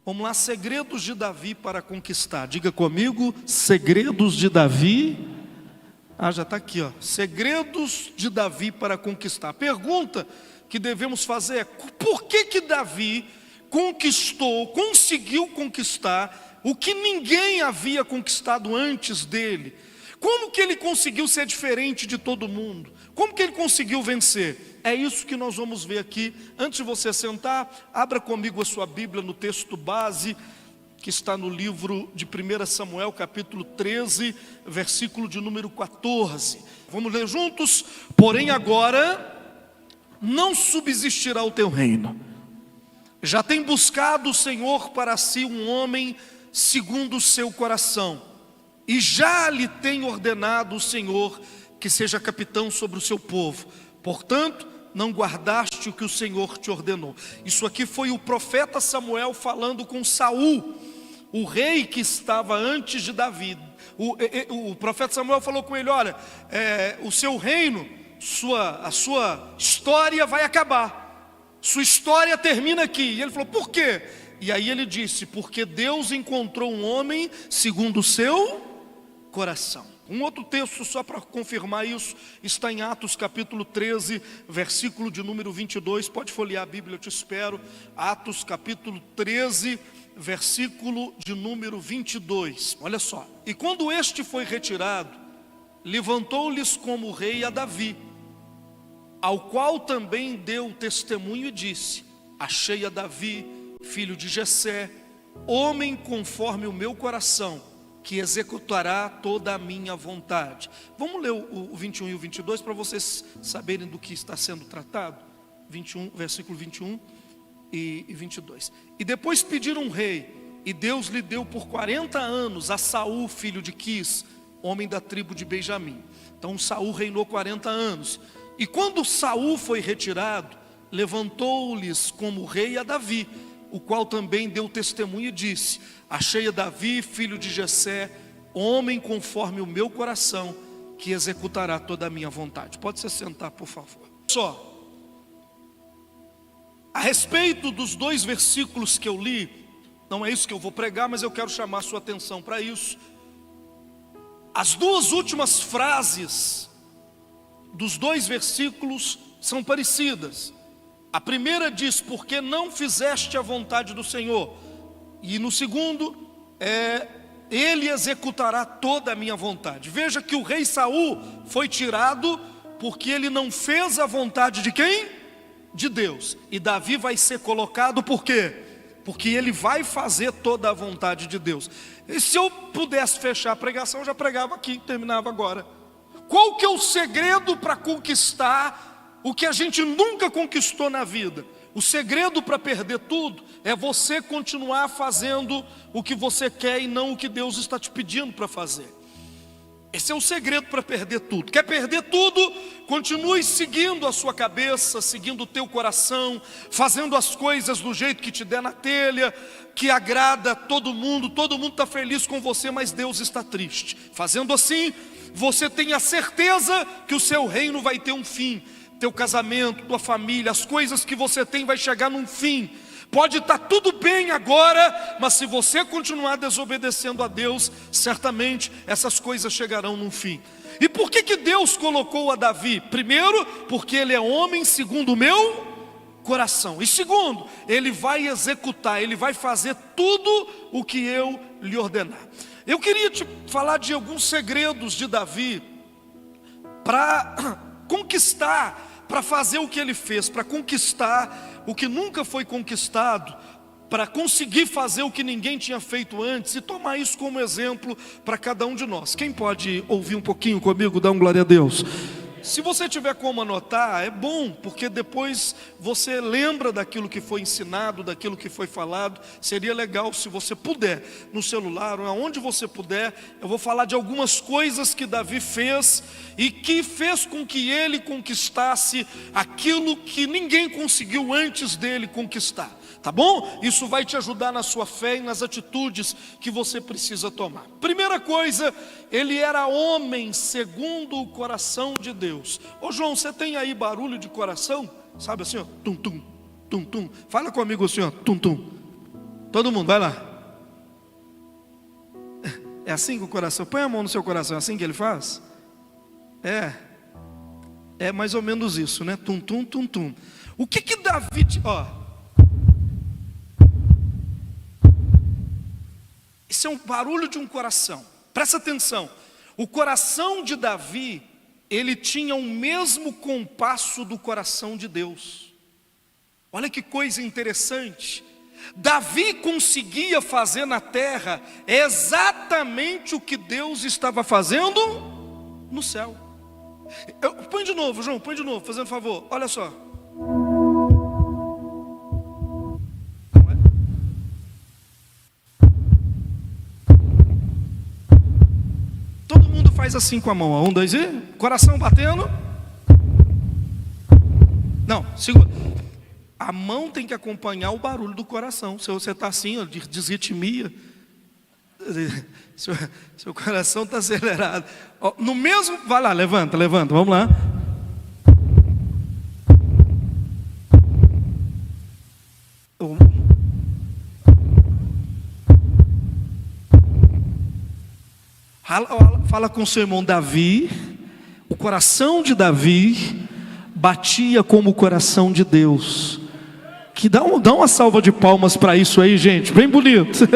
Vamos lá, segredos de Davi para conquistar. Diga comigo, segredos de Davi. Já está aqui, ó. Segredos de Davi para conquistar. A pergunta que devemos fazer é: por que Davi conseguiu conquistar o que ninguém havia conquistado antes dele? Como que ele conseguiu ser diferente de todo mundo? Como que ele conseguiu vencer? É isso que nós vamos ver aqui. Antes de você sentar, abra comigo a sua Bíblia no texto base, que está no livro de 1 Samuel, capítulo 13, versículo de número 14. Vamos ler juntos? Porém agora não subsistirá o teu reino. Já tem buscado o Senhor para si um homem segundo o seu coração, e já lhe tem ordenado o Senhor que seja capitão sobre o seu povo. Portanto, não guardaste o que o Senhor te ordenou. Isso aqui foi o profeta Samuel falando com Saul, o rei que estava antes de Davi. O profeta Samuel falou com ele: olha, o seu reino, a sua história vai acabar. Sua história termina aqui. E ele falou: por quê? E aí ele disse: porque Deus encontrou um homem segundo o seu coração. Um outro texto só para confirmar isso está em Atos capítulo 13, versículo de número 22. Pode folhear a Bíblia, eu te espero. Atos capítulo 13, versículo de número 22. Olha só: e quando este foi retirado, levantou-lhes como rei a Davi, ao qual também deu testemunho e disse: achei a Davi, filho de Jessé, homem conforme o meu coração, que executará toda a minha vontade. Vamos ler o 21 e o 22 para vocês saberem do que está sendo tratado. 21, versículo 21 e 22. E depois pediram um rei, e Deus lhe deu por 40 anos a Saul, filho de Quis, homem da tribo de Benjamim. Então Saul reinou 40 anos. E quando Saul foi retirado, levantou-lhes como rei a Davi, o qual também deu testemunho e disse: achei a Davi, filho de Jessé, homem conforme o meu coração, que executará toda a minha vontade. Pode se sentar, por favor. Só, a respeito dos dois versículos que eu li, não é isso que eu vou pregar, mas eu quero chamar a sua atenção para isso. As duas últimas frases dos dois versículos são parecidas. A primeira diz: porque não fizeste a vontade do Senhor. E no segundo, ele executará toda a minha vontade. Veja que o rei Saul foi tirado porque ele não fez a vontade de quem? De Deus. E Davi vai ser colocado por quê? Porque ele vai fazer toda a vontade de Deus. E se eu pudesse fechar a pregação, eu já pregava aqui, terminava agora. Qual que é o segredo para conquistar o que a gente nunca conquistou na vida? O segredo para perder tudo é você continuar fazendo o que você quer e não o que Deus está te pedindo para fazer. Esse é o segredo para perder tudo. Quer perder tudo? Continue seguindo a sua cabeça, seguindo o teu coração, fazendo as coisas do jeito que te der na telha, que agrada todo mundo está feliz com você, mas Deus está triste. Fazendo assim, você tem a certeza que o seu reino vai ter um fim. Teu casamento, tua família, as coisas que você tem vai chegar num fim. Pode estar tudo bem agora, mas se você continuar desobedecendo a Deus, certamente essas coisas chegarão num fim. E por que Deus colocou a Davi? Primeiro, porque ele é homem segundo o meu coração. E segundo, ele vai executar, ele vai fazer tudo o que eu lhe ordenar. Eu queria te falar de alguns segredos de Davi para conquistar, para fazer o que ele fez, para conquistar o que nunca foi conquistado, para conseguir fazer o que ninguém tinha feito antes e tomar isso como exemplo para cada um de nós. Quem pode ouvir um pouquinho comigo, dar um glória a Deus? Se você tiver como anotar, é bom, porque depois você lembra daquilo que foi ensinado, daquilo que foi falado. Seria legal se você puder, no celular, ou aonde você puder. Eu vou falar de algumas coisas que Davi fez e que fez com que ele conquistasse aquilo que ninguém conseguiu antes dele conquistar. Tá bom? Isso vai te ajudar na sua fé e nas atitudes que você precisa tomar. Primeira coisa, ele era homem segundo o coração de Deus. Ô João, você tem aí barulho de coração? Sabe assim, ó, tum tum, tum tum. Fala comigo assim, ó, tum tum. Todo mundo, vai lá. É assim com o coração? Põe a mão no seu coração, é assim que ele faz? É mais ou menos isso, né? Tum, tum, tum, tum. O que Davi... Isso é um barulho de um coração. Presta atenção. O coração de Davi, ele tinha o mesmo compasso do coração de Deus. Olha que coisa interessante. Davi conseguia fazer na terra exatamente o que Deus estava fazendo no céu. Põe de novo, João, põe de novo, fazendo favor. Olha só. Todo mundo faz assim com a mão. 1, 2 e... Coração batendo. Não, segura. A mão tem que acompanhar o barulho do coração. Se você está assim, de desritmia, seu coração está acelerado. No mesmo, vai lá, levanta, vamos lá. Fala com o seu irmão Davi. O coração de Davi batia como o coração de Deus. Que dá uma salva de palmas para isso aí, gente. Bem bonito.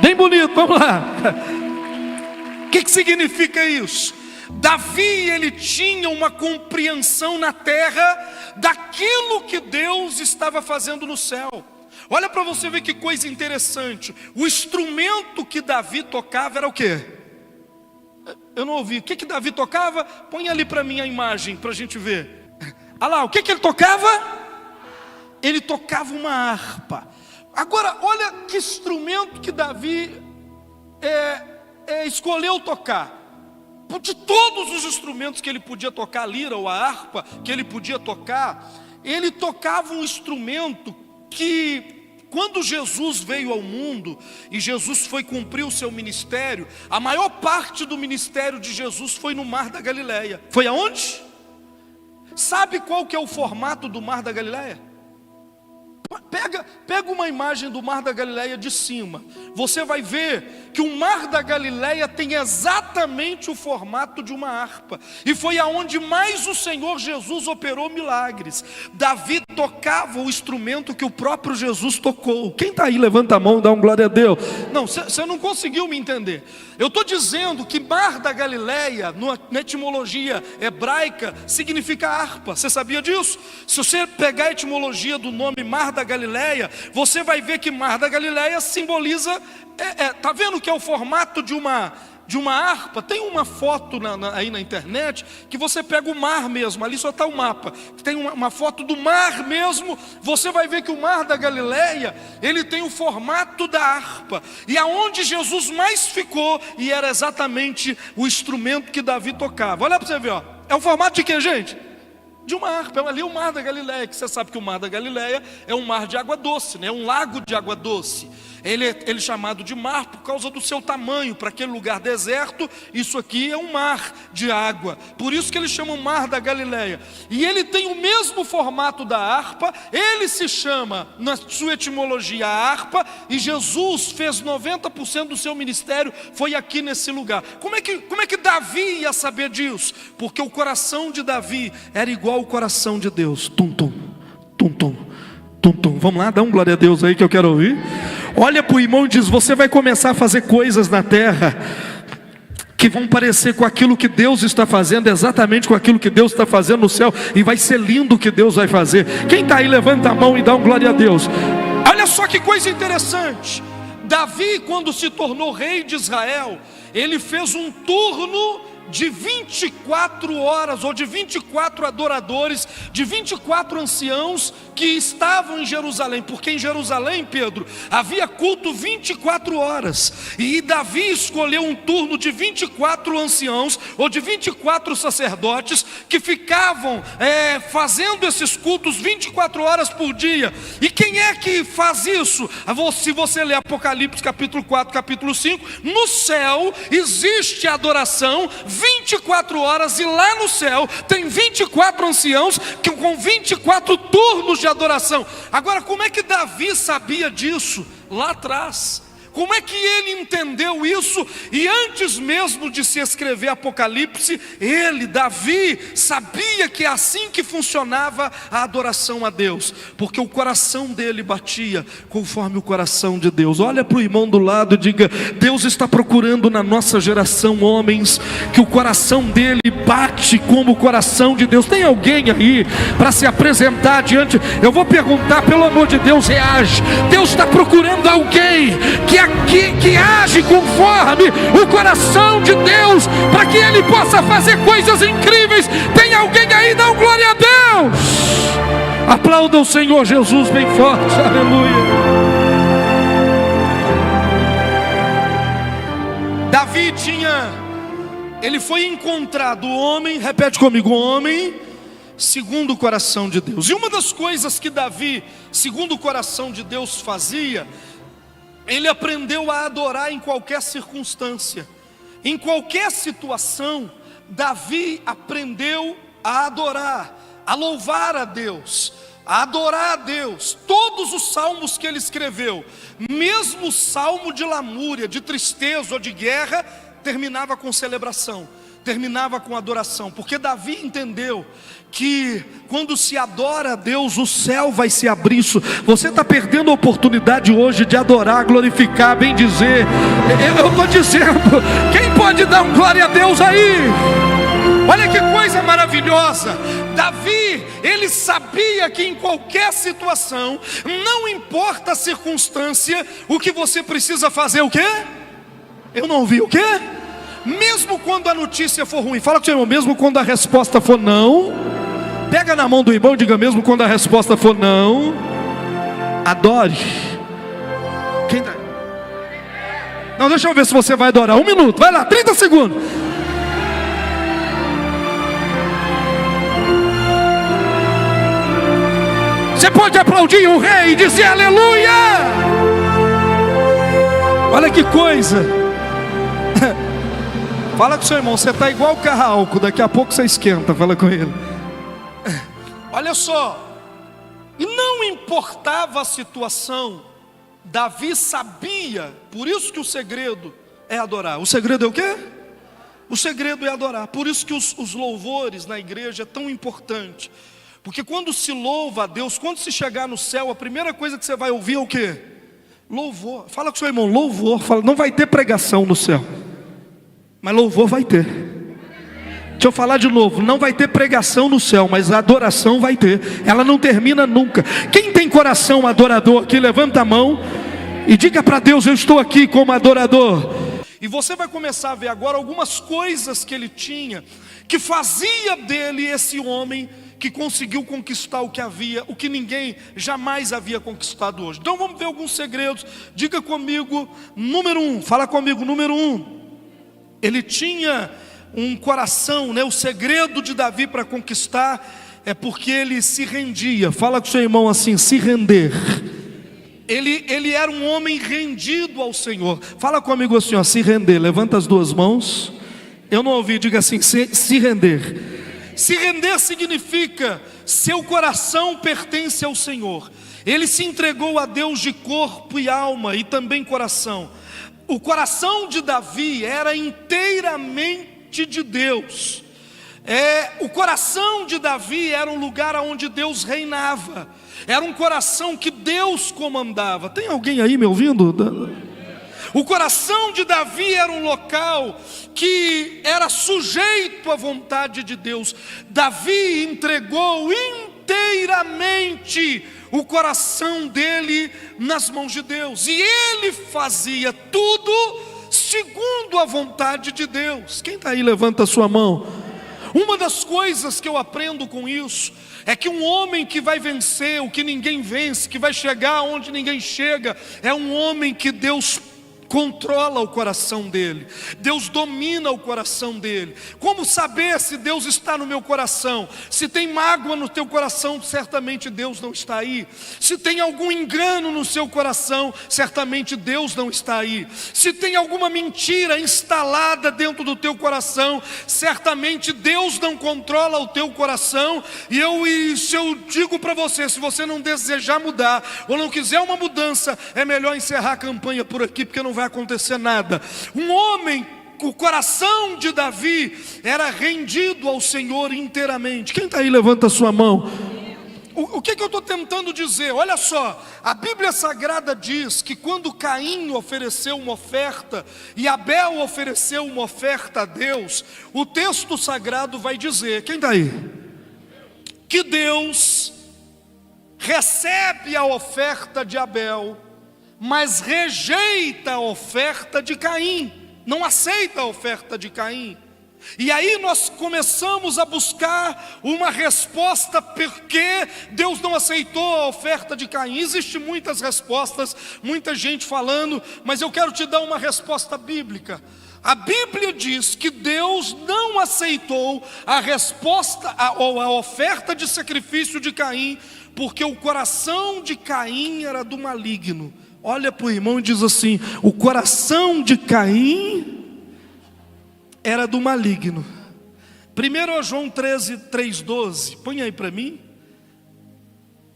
Bem bonito, vamos lá. O que significa isso? Davi, ele tinha uma compreensão na terra daquilo que Deus estava fazendo no céu. Olha para você ver que coisa interessante. O instrumento que Davi tocava era o quê? Eu não ouvi. O que Davi tocava? Põe ali para mim a imagem, para a gente ver. Olha lá, o que ele tocava? Ele tocava uma harpa. Agora, olha que instrumento que Davi escolheu tocar. De todos os instrumentos que ele podia tocar, a lira ou a harpa que ele podia tocar, ele tocava um instrumento que, quando Jesus veio ao mundo e Jesus foi cumprir o seu ministério, a maior parte do ministério de Jesus foi no Mar da Galileia. Foi aonde? Sabe qual que é o formato do Mar da Galileia? Pega uma imagem do Mar da Galileia de cima. Você vai ver que o Mar da Galileia tem exatamente o formato de uma harpa. E foi aonde mais o Senhor Jesus operou milagres. Davi tocava o instrumento que o próprio Jesus tocou. Quem está aí, levanta a mão e dá um glória a Deus. Não, você não conseguiu me entender. Eu estou dizendo que Mar da Galileia, na etimologia hebraica, significa harpa. Você sabia disso? Se você pegar a etimologia do nome Mar da Galileia, você vai ver que Mar da Galileia simboliza, tá vendo que é o formato de uma harpa? Tem uma foto aí na internet que você pega o mar mesmo, ali só está o mapa, tem uma foto do mar mesmo. Você vai ver que o Mar da Galileia, ele tem o formato da harpa, e aonde Jesus mais ficou, e era exatamente o instrumento que Davi tocava. Olha para você ver, ó. É o formato de quê, gente? De uma harpa. Ali é o Mar da Galileia, que você sabe que o Mar da Galileia é um mar de água doce, né? Um lago de água doce. Ele é chamado de mar por causa do seu tamanho. Para aquele lugar deserto, isso aqui é um mar de água. Por isso que eles chamam Mar da Galileia. E ele tem o mesmo formato da harpa. Ele se chama, na sua etimologia, a harpa. E Jesus fez 90% do seu ministério, foi aqui nesse lugar. Como é que Davi ia saber disso? Porque o coração de Davi era igual ao coração de Deus. Tum, tum, tum, tum, tum, tum. Vamos lá, dá um glória a Deus aí que eu quero ouvir. Olha para o irmão e diz: você vai começar a fazer coisas na terra que vão parecer com aquilo que Deus está fazendo, exatamente com aquilo que Deus está fazendo no céu, e vai ser lindo o que Deus vai fazer. Quem está aí, levanta a mão e dá um glória a Deus. Olha só que coisa interessante. Davi, quando se tornou rei de Israel, ele fez um turno de 24 horas, ou de 24 adoradores, de 24 anciãos que estavam em Jerusalém, porque em Jerusalém, Pedro, havia culto 24 horas, e Davi escolheu um turno de 24 anciãos, ou de 24 sacerdotes, que ficavam fazendo esses cultos 24 horas por dia. E quem é que faz isso? Se você ler Apocalipse capítulo 4, capítulo 5, no céu existe adoração 24 horas, e lá no céu tem 24 anciãos com 24 turnos de adoração. Agora, como é que Davi sabia disso lá atrás? Como é que ele entendeu isso? E antes mesmo de se escrever Apocalipse, ele, Davi, sabia que é assim que funcionava a adoração a Deus, porque o coração dele batia conforme o coração de Deus. Olha para o irmão do lado e diga: Deus está procurando na nossa geração homens que o coração dele bate como o coração de Deus. Tem alguém aí para se apresentar diante? Eu vou perguntar, pelo amor de Deus, reage. Deus está procurando alguém que age conforme o coração de Deus, para que Ele possa fazer coisas incríveis. Tem alguém aí? Dá glória a Deus. Aplauda o Senhor Jesus bem forte, aleluia. Davi ele foi encontrado homem, repete comigo, homem segundo o coração de Deus. E uma das coisas que Davi, segundo o coração de Deus, fazia, ele aprendeu a adorar em qualquer circunstância, em qualquer situação. Davi aprendeu a adorar, a louvar a Deus, a adorar a Deus. Todos os salmos que ele escreveu, mesmo o salmo de lamúria, de tristeza ou de guerra, terminava com celebração, terminava com adoração, porque Davi entendeu que quando se adora a Deus, o céu vai se abrir. Você está perdendo a oportunidade hoje de adorar, glorificar, bem dizer. Eu estou dizendo, quem pode dar um glória a Deus aí? Olha que coisa maravilhosa. Davi, ele sabia que em qualquer situação, não importa a circunstância, o que você precisa fazer, o quê? Eu não ouvi, o quê? Mesmo quando a notícia for ruim, fala com o seu irmão, mesmo quando a resposta for não, pega na mão do irmão e diga: mesmo quando a resposta for não, adore. Quem tá? Não, deixa eu ver se você vai adorar. 1 minuto, vai lá, 30 segundos. Você pode aplaudir o rei e dizer aleluia. Olha que coisa. Fala com seu irmão, você está igual o carro, daqui a pouco você esquenta, fala com ele. Olha só, e não importava a situação, Davi sabia, por isso que o segredo é adorar. O segredo é o quê? O segredo é adorar. Por isso que os louvores na igreja é tão importante, porque quando se louva a Deus, quando se chegar no céu, a primeira coisa que você vai ouvir é o quê? Louvor. Fala com seu irmão, louvor. Fala, não vai ter pregação no céu, mas louvor vai ter. Deixa eu falar de novo, não vai ter pregação no céu, mas a adoração vai ter. Ela não termina nunca. Quem tem coração adorador aqui, levanta a mão e diga para Deus: eu estou aqui como adorador. E você vai começar a ver agora algumas coisas que ele tinha, que fazia dele esse homem que conseguiu conquistar o que ninguém jamais havia conquistado hoje. Então vamos ver alguns segredos. Diga comigo, número 1, fala comigo, número 1. Ele tinha um coração, o segredo de Davi para conquistar é porque ele se rendia. Fala com seu irmão assim: se render. Ele era um homem rendido ao Senhor. Fala comigo assim, ó, se render. Levanta as duas mãos. Eu não ouvi, diga assim: se render. Se render significa seu coração pertence ao Senhor. Ele se entregou a Deus de corpo e alma e também coração. O coração de Davi era inteiramente de Deus. O coração de Davi era um lugar onde Deus reinava. Era um coração que Deus comandava. Tem alguém aí me ouvindo? O coração de Davi era um local que era sujeito à vontade de Deus. Davi entregou inteiramente o coração dele nas mãos de Deus, e ele fazia tudo segundo a vontade de Deus. Quem está aí, levanta a sua mão. Uma das coisas que eu aprendo com isso é que um homem que vai vencer o que ninguém vence, que vai chegar onde ninguém chega, é um homem que Deus controla o coração dele, Deus domina o coração dele. Como saber se Deus está no meu coração? Se tem mágoa no teu coração, certamente Deus não está aí. Se tem algum engano no seu coração, certamente Deus não está aí. Se tem alguma mentira instalada dentro do teu coração, certamente Deus não controla o teu coração. E se eu digo para você, se você não desejar mudar, ou não quiser uma mudança, é melhor encerrar a campanha por aqui, porque não vai acontecer nada. Um homem, o coração de Davi era rendido ao Senhor inteiramente. Quem está aí, levanta a sua mão. O que eu estou tentando dizer? Olha só, a Bíblia Sagrada diz que quando Caim ofereceu uma oferta e Abel ofereceu uma oferta a Deus, o texto sagrado vai dizer, quem está aí? Que Deus recebe a oferta de Abel, mas rejeita a oferta de Caim, não aceita a oferta de Caim. E aí nós começamos a buscar uma resposta porque Deus não aceitou a oferta de Caim. Existem muitas respostas, muita gente falando, mas eu quero te dar uma resposta bíblica. A Bíblia diz que Deus não aceitou a resposta ou a oferta de sacrifício de Caim, porque o coração de Caim era do maligno. Olha para o irmão e diz assim: o coração de Caim era do maligno. 1 João 13, 3,12, põe aí para mim.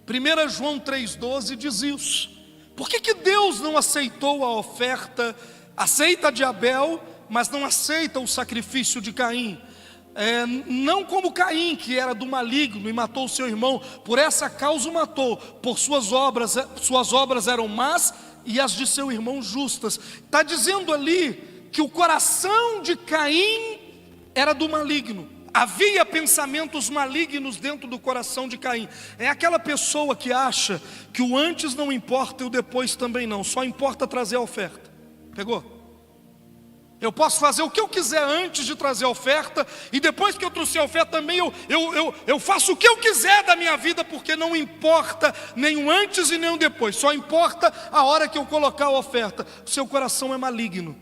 1 João 3,12 diz isso. Por que Deus não aceitou a oferta? Aceita a de Abel, mas não aceita o sacrifício de Caim. Não como Caim, que era do maligno e matou o seu irmão, por essa causa o matou, por suas obras eram más e as de seu irmão justas. Está dizendo ali que o coração de Caim era do maligno. Havia pensamentos malignos dentro do coração de Caim. É aquela pessoa que acha que o antes não importa e o depois também não, só importa trazer a oferta. Pegou? Eu posso fazer o que eu quiser antes de trazer a oferta, e depois que eu trouxer a oferta também eu faço o que eu quiser da minha vida, porque não importa nem o antes e nem o depois, só importa a hora que eu colocar a oferta. O seu coração é maligno.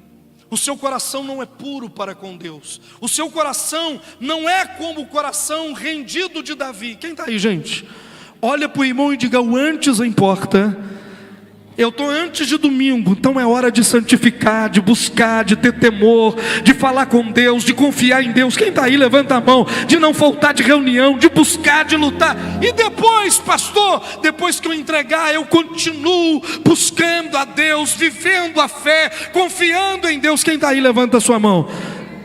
O seu coração não é puro para com Deus. O seu coração não é como o coração rendido de Davi. Quem está aí, gente? Olha para o irmão e diga: o antes importa. Eu estou antes de domingo, então é hora de santificar, de buscar, de ter temor, de falar com Deus, de confiar em Deus. Quem está aí, levanta a mão. De não faltar de reunião, de buscar, de lutar. E depois, pastor, depois que eu entregar, eu continuo buscando a Deus, vivendo a fé, confiando em Deus. Quem está aí, levanta a sua mão.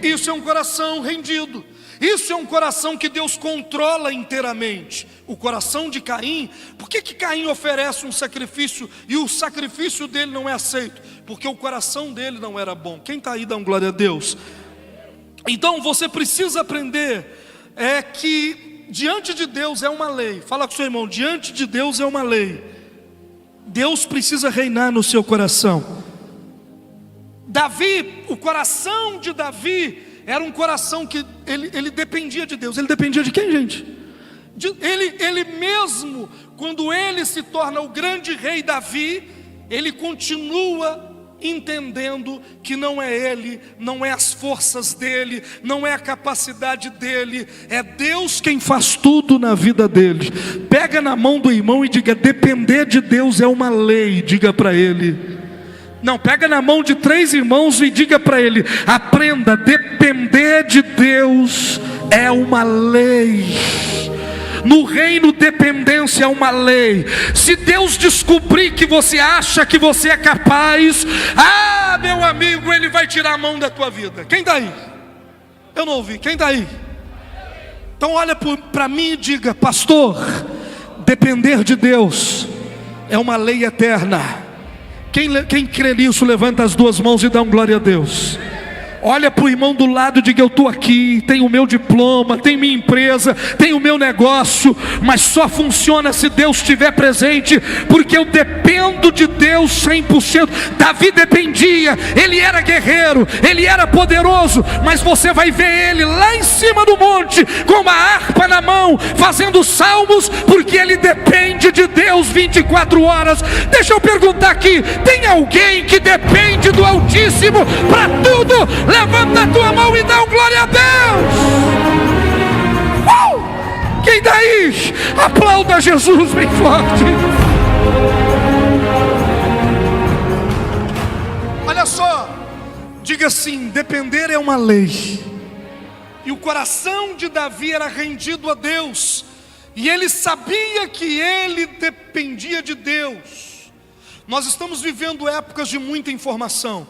Isso é um coração rendido. Isso é um coração que Deus controla inteiramente. O coração de Caim, por que Caim oferece um sacrifício e o sacrifício dele não é aceito? Porque o coração dele não era bom. Quem está aí, dá um glória a Deus. Então você precisa aprender que diante de Deus é uma lei. Fala com seu irmão: diante de Deus é uma lei. Deus precisa reinar no seu coração. Davi, o coração de Davi era um coração que ele dependia de Deus. Ele dependia de quem, gente? Ele mesmo, quando ele se torna o grande rei Davi, ele continua entendendo que não é ele, não é as forças dele, não é a capacidade dele, é Deus quem faz tudo na vida dele. Pega na mão do irmão e diga: depender de Deus é uma lei. Diga para ele. Não, pega na mão de 3 irmãos e diga para ele: aprenda, depender de Deus é uma lei. No reino, dependência é uma lei. Se Deus descobrir que você acha que você é capaz, meu amigo, Ele vai tirar a mão da tua vida. Quem está aí? Eu não ouvi, quem está aí? Então olha para mim e diga: pastor, depender de Deus é uma lei eterna. Quem crê nisso, levanta as 2 mãos e dá um glória a Deus. Olha para o irmão do lado e diga: eu estou aqui, tenho o meu diploma, tenho minha empresa, tenho o meu negócio, mas só funciona se Deus estiver presente, porque eu dependo de Deus 100%. Davi dependia, ele era guerreiro, ele era poderoso, mas você vai ver ele lá em cima do monte, com uma harpa na mão, fazendo salmos, porque ele depende de Deus 24 horas. Deixa eu perguntar aqui: tem alguém que depende do Altíssimo para tudo? Levanta a tua mão e dá um glória a Deus. Quem daí? Aplauda Jesus bem forte. Olha só, diga assim: depender é uma lei. E o coração de Davi era rendido a Deus, e ele sabia que ele dependia de Deus. Nós estamos vivendo épocas de muita informação,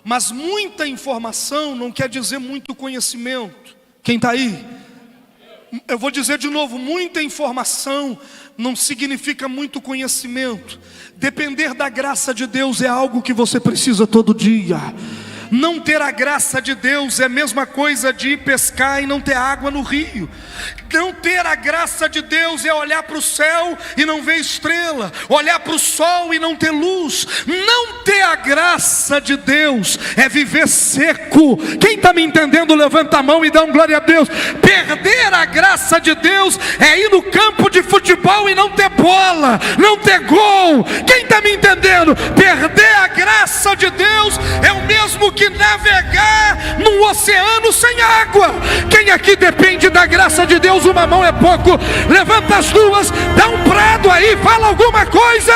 mas muita informação não quer dizer muito conhecimento. Quem está aí? Eu vou dizer de novo: muita informação não significa muito conhecimento. Depender da graça de Deus é algo que você precisa todo dia. Não ter a graça de Deus é a mesma coisa de ir pescar e não ter água no rio. Não ter a graça de Deus é olhar para o céu e não ver estrela, olhar para o sol e não ter luz. Não ter a graça de Deus é viver seco. Quem está me entendendo, levanta a mão e dá um glória a Deus. Perder a graça de Deus é ir no campo de futebol e não ter bola, não ter gol. Quem está me entendendo? Perder a graça de Deus é o mesmo que navegar num oceano sem água. Quem aqui depende da graça de Deus? Uma mão é pouco. Levanta as duas, dá um brado aí, fala alguma coisa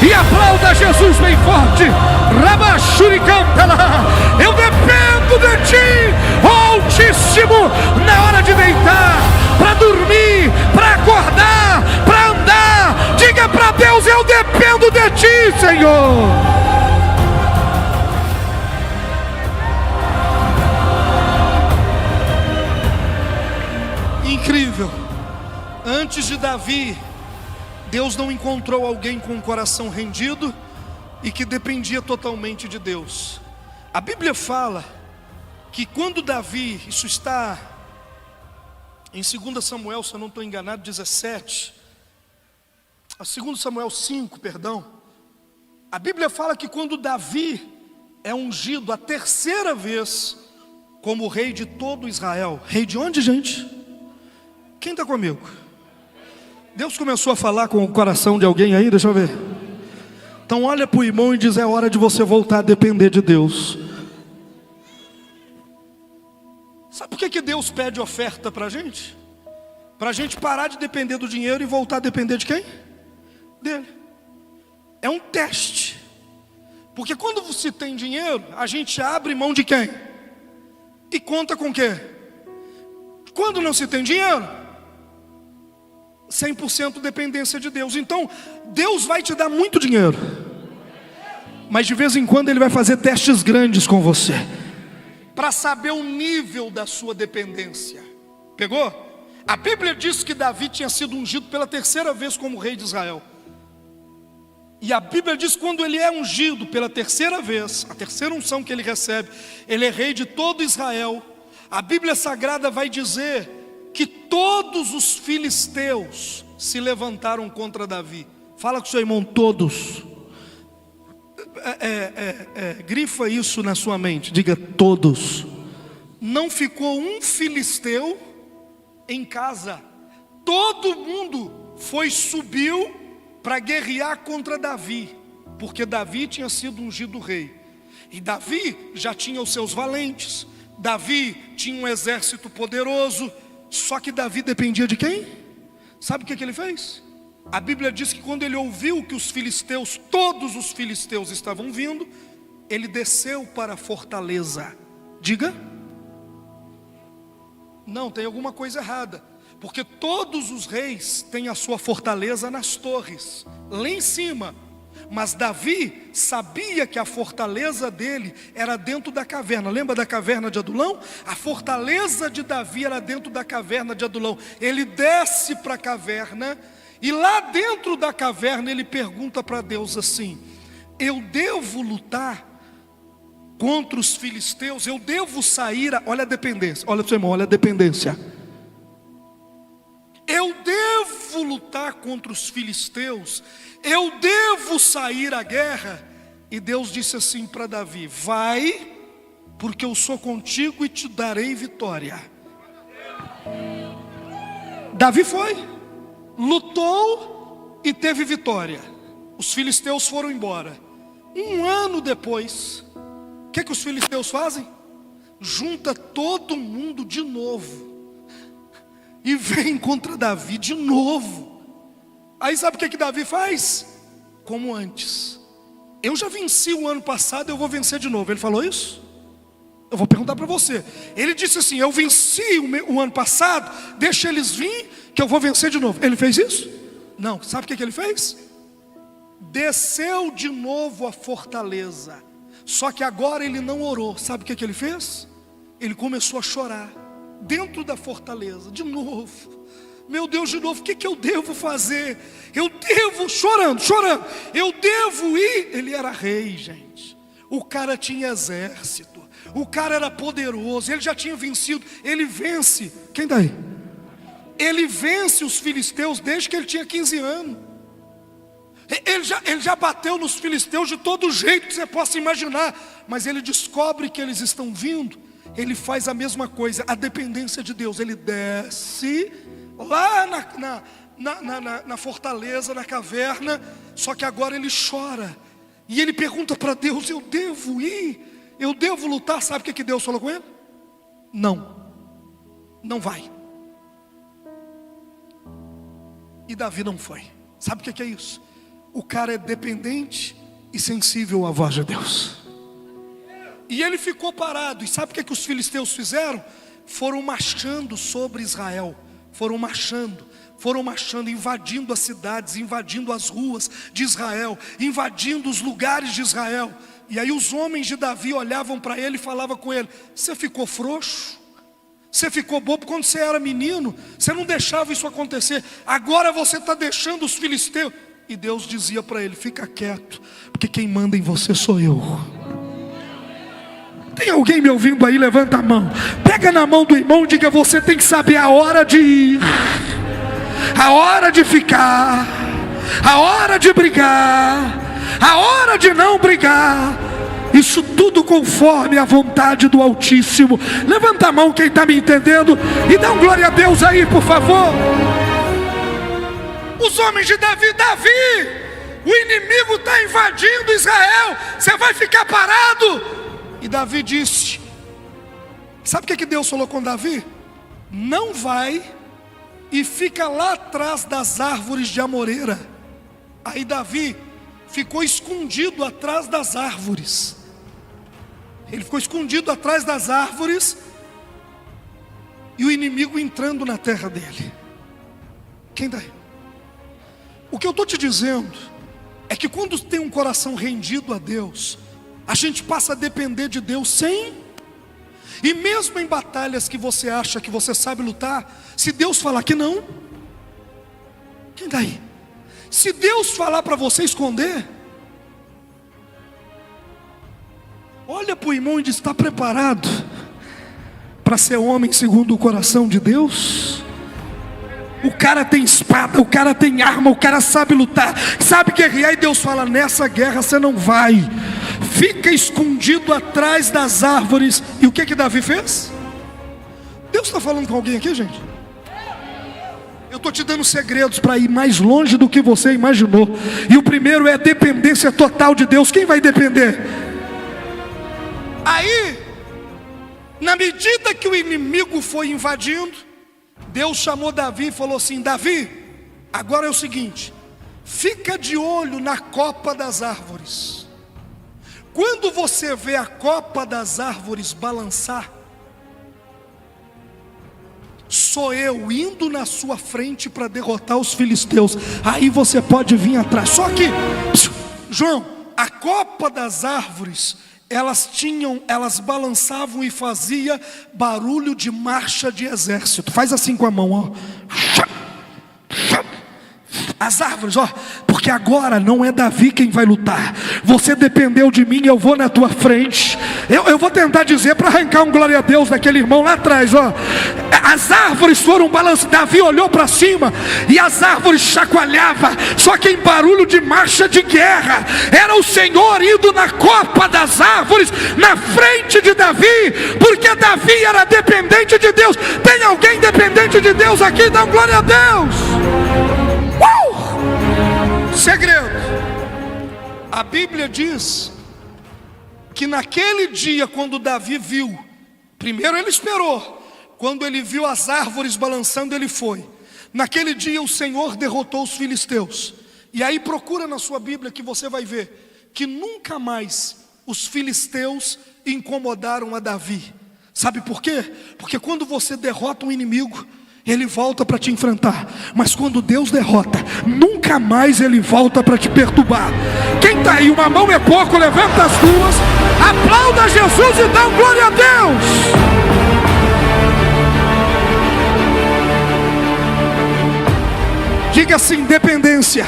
e aplauda Jesus bem forte. Eu dependo de Ti, Altíssimo, na hora de deitar, para dormir, para acordar, para andar. Diga para Deus: eu dependo de Ti, Senhor. Incrível. Antes de Davi, Deus não encontrou alguém com o coração rendido e que dependia totalmente de Deus. A Bíblia fala que quando Davi, isso está em 2 Samuel, se eu não estou enganado, 17, a 2 Samuel 5, perdão. A Bíblia fala que quando Davi é ungido a terceira vez como rei de todo Israel. Rei de onde, gente? Quem está comigo? Deus começou a falar com o coração de alguém aí? Deixa eu ver. Então olha para o irmão e diz: é hora de você voltar a depender de Deus. Sabe por que Deus pede oferta para a gente? Para a gente parar de depender do dinheiro e voltar a depender de quem? Dele. É um teste. Porque quando você tem dinheiro, a gente abre mão de quem? E conta com quê? Quando não se tem dinheiro, 100% dependência de Deus. Então Deus vai te dar muito dinheiro, mas de vez em quando Ele vai fazer testes grandes com você, para saber o nível da sua dependência. Pegou? A Bíblia diz que Davi tinha sido ungido pela terceira vez como rei de Israel. E a Bíblia diz que quando ele é ungido pela terceira vez, a terceira unção que ele recebe, ele é rei de todo Israel. A Bíblia Sagrada vai dizer que todos os filisteus se levantaram contra Davi. Fala com o seu irmão: todos. Grifa isso na sua mente, diga: todos. Não ficou um filisteu em casa. Todo mundo subiu para guerrear contra Davi, porque Davi tinha sido ungido rei. E Davi já tinha os seus valentes, Davi tinha um exército poderoso. Só que Davi dependia de quem? Sabe o que ele fez? A Bíblia diz que quando ele ouviu que os filisteus, todos os filisteus estavam vindo, ele desceu para a fortaleza. Diga. Não, tem alguma coisa errada. Porque todos os reis têm a sua fortaleza nas torres, lá em cima. Mas Davi sabia que a fortaleza dele era dentro da caverna. Lembra da caverna de Adulão? A fortaleza de Davi era dentro da caverna de Adulão. Ele desce para a caverna, e lá dentro da caverna ele pergunta para Deus assim: eu devo lutar contra os filisteus, eu devo sair, olha a dependência, olha para o seu irmão, olha a dependência. Eu devo lutar contra os filisteus, eu devo sair à guerra. E Deus disse assim para Davi: vai, porque eu sou contigo e te darei vitória. Davi foi, lutou e teve vitória. Os filisteus foram embora. Um ano depois, o que os filisteus fazem? Junta todo mundo de novo e vem contra Davi de novo. Aí sabe o que Davi faz? Como antes: eu já venci o ano passado, eu vou vencer de novo. Ele falou isso? Eu vou perguntar para você. Ele disse assim: eu venci o ano passado, deixa eles vir que eu vou vencer de novo. Ele fez isso? Não. Sabe o que ele fez? Desceu de novo a fortaleza. Só que agora ele não orou. Sabe o que ele fez? Ele começou a chorar dentro da fortaleza, de novo. Meu Deus, de novo, o que eu devo fazer? Eu devo, chorando, eu devo ir. Ele era rei, gente. O cara tinha exército, o cara era poderoso, ele já tinha vencido. Ele vence, quem daí? Ele vence os filisteus desde que ele tinha 15 anos. Ele já bateu nos filisteus de todo jeito que você possa imaginar. Mas ele descobre que eles estão vindo. Ele faz a mesma coisa, a dependência de Deus. Ele desce lá na fortaleza, na caverna. Só que agora ele chora. E ele pergunta para Deus: eu devo ir? Eu devo lutar? Sabe o que Deus falou com ele? Não vai. E Davi não foi. Sabe o que é isso? O cara é dependente e sensível à voz de Deus. E ele ficou parado. E sabe o que os filisteus fizeram? Foram marchando sobre Israel. Foram marchando, invadindo as cidades, invadindo as ruas de Israel, invadindo os lugares de Israel. E aí os homens de Davi olhavam para ele e falavam com ele: você ficou frouxo? Você ficou bobo quando você era menino? Você não deixava isso acontecer. Agora você está deixando os filisteus. E Deus dizia para ele: fica quieto, porque quem manda em você sou eu. Tem alguém me ouvindo aí? Levanta a mão. Pega na mão do irmão e diga: você tem que saber a hora de ir, a hora de ficar, a hora de brigar, a hora de não brigar. Isso tudo conforme a vontade do Altíssimo. Levanta a mão quem está me entendendo e dá um glória a Deus aí, por favor. Os homens de Davi: o inimigo está invadindo Israel, você vai ficar parado? E Davi disse, sabe o que Deus falou com Davi? Não vai e fica lá atrás das árvores de amoreira. Aí Davi ficou escondido atrás das árvores. Ele ficou escondido atrás das árvores. E o inimigo entrando na terra dele. Quem daí? O que eu estou te dizendo é que quando tem um coração rendido a Deus, a gente passa a depender de Deus sem. E mesmo em batalhas que você acha que você sabe lutar, se Deus falar que não, quem daí? Se Deus falar para você esconder, olha para o irmão e diz: está preparado para ser homem segundo o coração de Deus? O cara tem espada, o cara tem arma, o cara sabe lutar, sabe guerrear. E Deus fala: nessa guerra você não vai, fica escondido atrás das árvores. E o que Davi fez? Deus está falando com alguém aqui, gente? Eu estou te dando segredos para ir mais longe do que você imaginou. E o primeiro é a dependência total de Deus. Quem vai depender? Aí, na medida que o inimigo foi invadindo, Deus chamou Davi e falou assim: Davi, agora é o seguinte, fica de olho na copa das árvores. Quando você vê a copa das árvores balançar, sou eu indo na sua frente para derrotar os filisteus. Aí você pode vir atrás. Só que, João, a copa das árvores, elas balançavam e fazia barulho de marcha de exército. Faz assim com a mão, ó. As árvores, ó. Porque porque agora não é Davi quem vai lutar. Você dependeu de mim, eu vou na tua frente. Eu vou tentar dizer para arrancar um glória a Deus daquele irmão lá atrás, ó. As árvores foram balançadas. Davi olhou para cima e as árvores chacoalhavam, só que em barulho de marcha de guerra. Era o Senhor indo na copa das árvores, na frente de Davi, porque Davi era dependente de Deus. Tem alguém dependente de Deus aqui? Dá glória a Deus. Segredo: a Bíblia diz que naquele dia, quando Davi viu, primeiro ele esperou, quando ele viu as árvores balançando, ele foi. Naquele dia o Senhor derrotou os filisteus. E aí procura na sua Bíblia que você vai ver que nunca mais os filisteus incomodaram a Davi. Sabe por quê? Porque quando você derrota um inimigo, ele volta para te enfrentar. Mas quando Deus derrota, nunca mais ele volta para te perturbar. Quem está aí? Uma mão é pouco, levanta as duas, aplauda Jesus e dá glória a Deus. Diga assim: dependência.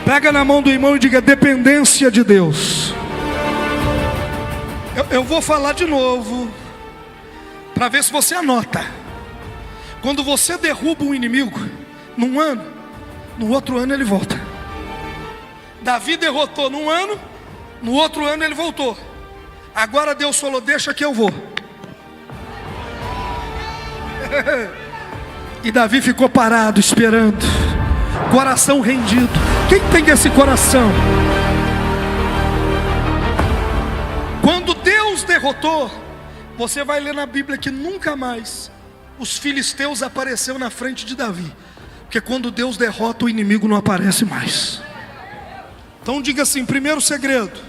Pega na mão do irmão e diga: dependência de Deus. Eu vou falar de novo, para ver se você anota. Quando você derruba um inimigo, num ano, no outro ano ele volta. Davi derrotou num ano, no outro ano ele voltou. Agora Deus falou: deixa que eu vou. E Davi ficou parado, esperando, coração rendido. Quem tem esse coração? Quando Deus derrotou, você vai ler na Bíblia que nunca mais os filisteus apareceram na frente de Davi. Porque quando Deus derrota, o inimigo não aparece mais. Então diga assim: primeiro segredo,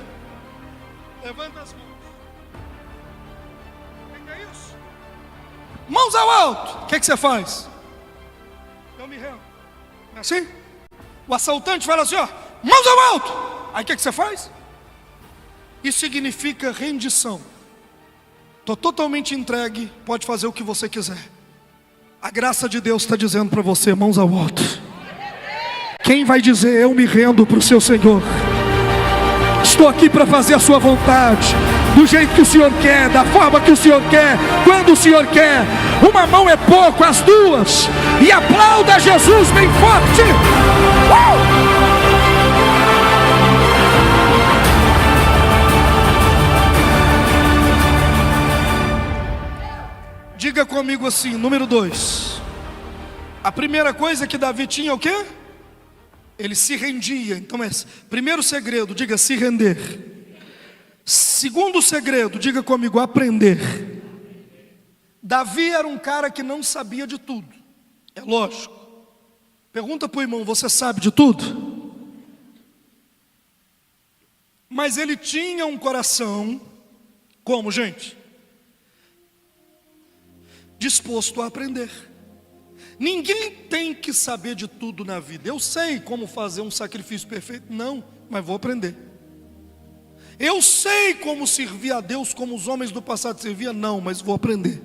levanta as mãos. O que é isso? Mãos ao alto. O que você faz? Eu me rendo. Não é assim? O assaltante fala assim, ó: mãos ao alto. Aí o que você faz? Isso significa rendição. Estou totalmente entregue, pode fazer o que você quiser. A graça de Deus está dizendo para você: mãos ao alto. Quem vai dizer: eu me rendo para o seu Senhor? Estou aqui para fazer a sua vontade, do jeito que o Senhor quer, da forma que o Senhor quer, quando o Senhor quer. Uma mão é pouco, as duas. E aplauda Jesus bem forte. Diga comigo assim, número 2. A primeira coisa que Davi tinha é o quê? Ele se rendia. Então primeiro segredo, diga: se render. Segundo segredo, diga comigo: aprender. Davi era um cara que não sabia de tudo. É lógico. Pergunta para o irmão: você sabe de tudo? Mas ele tinha um coração, como, gente? Disposto a aprender. Ninguém tem que saber de tudo na vida. Eu sei como fazer um sacrifício perfeito? Não, mas vou aprender. Eu sei como servir a Deus como os homens do passado serviam? Não, mas vou aprender.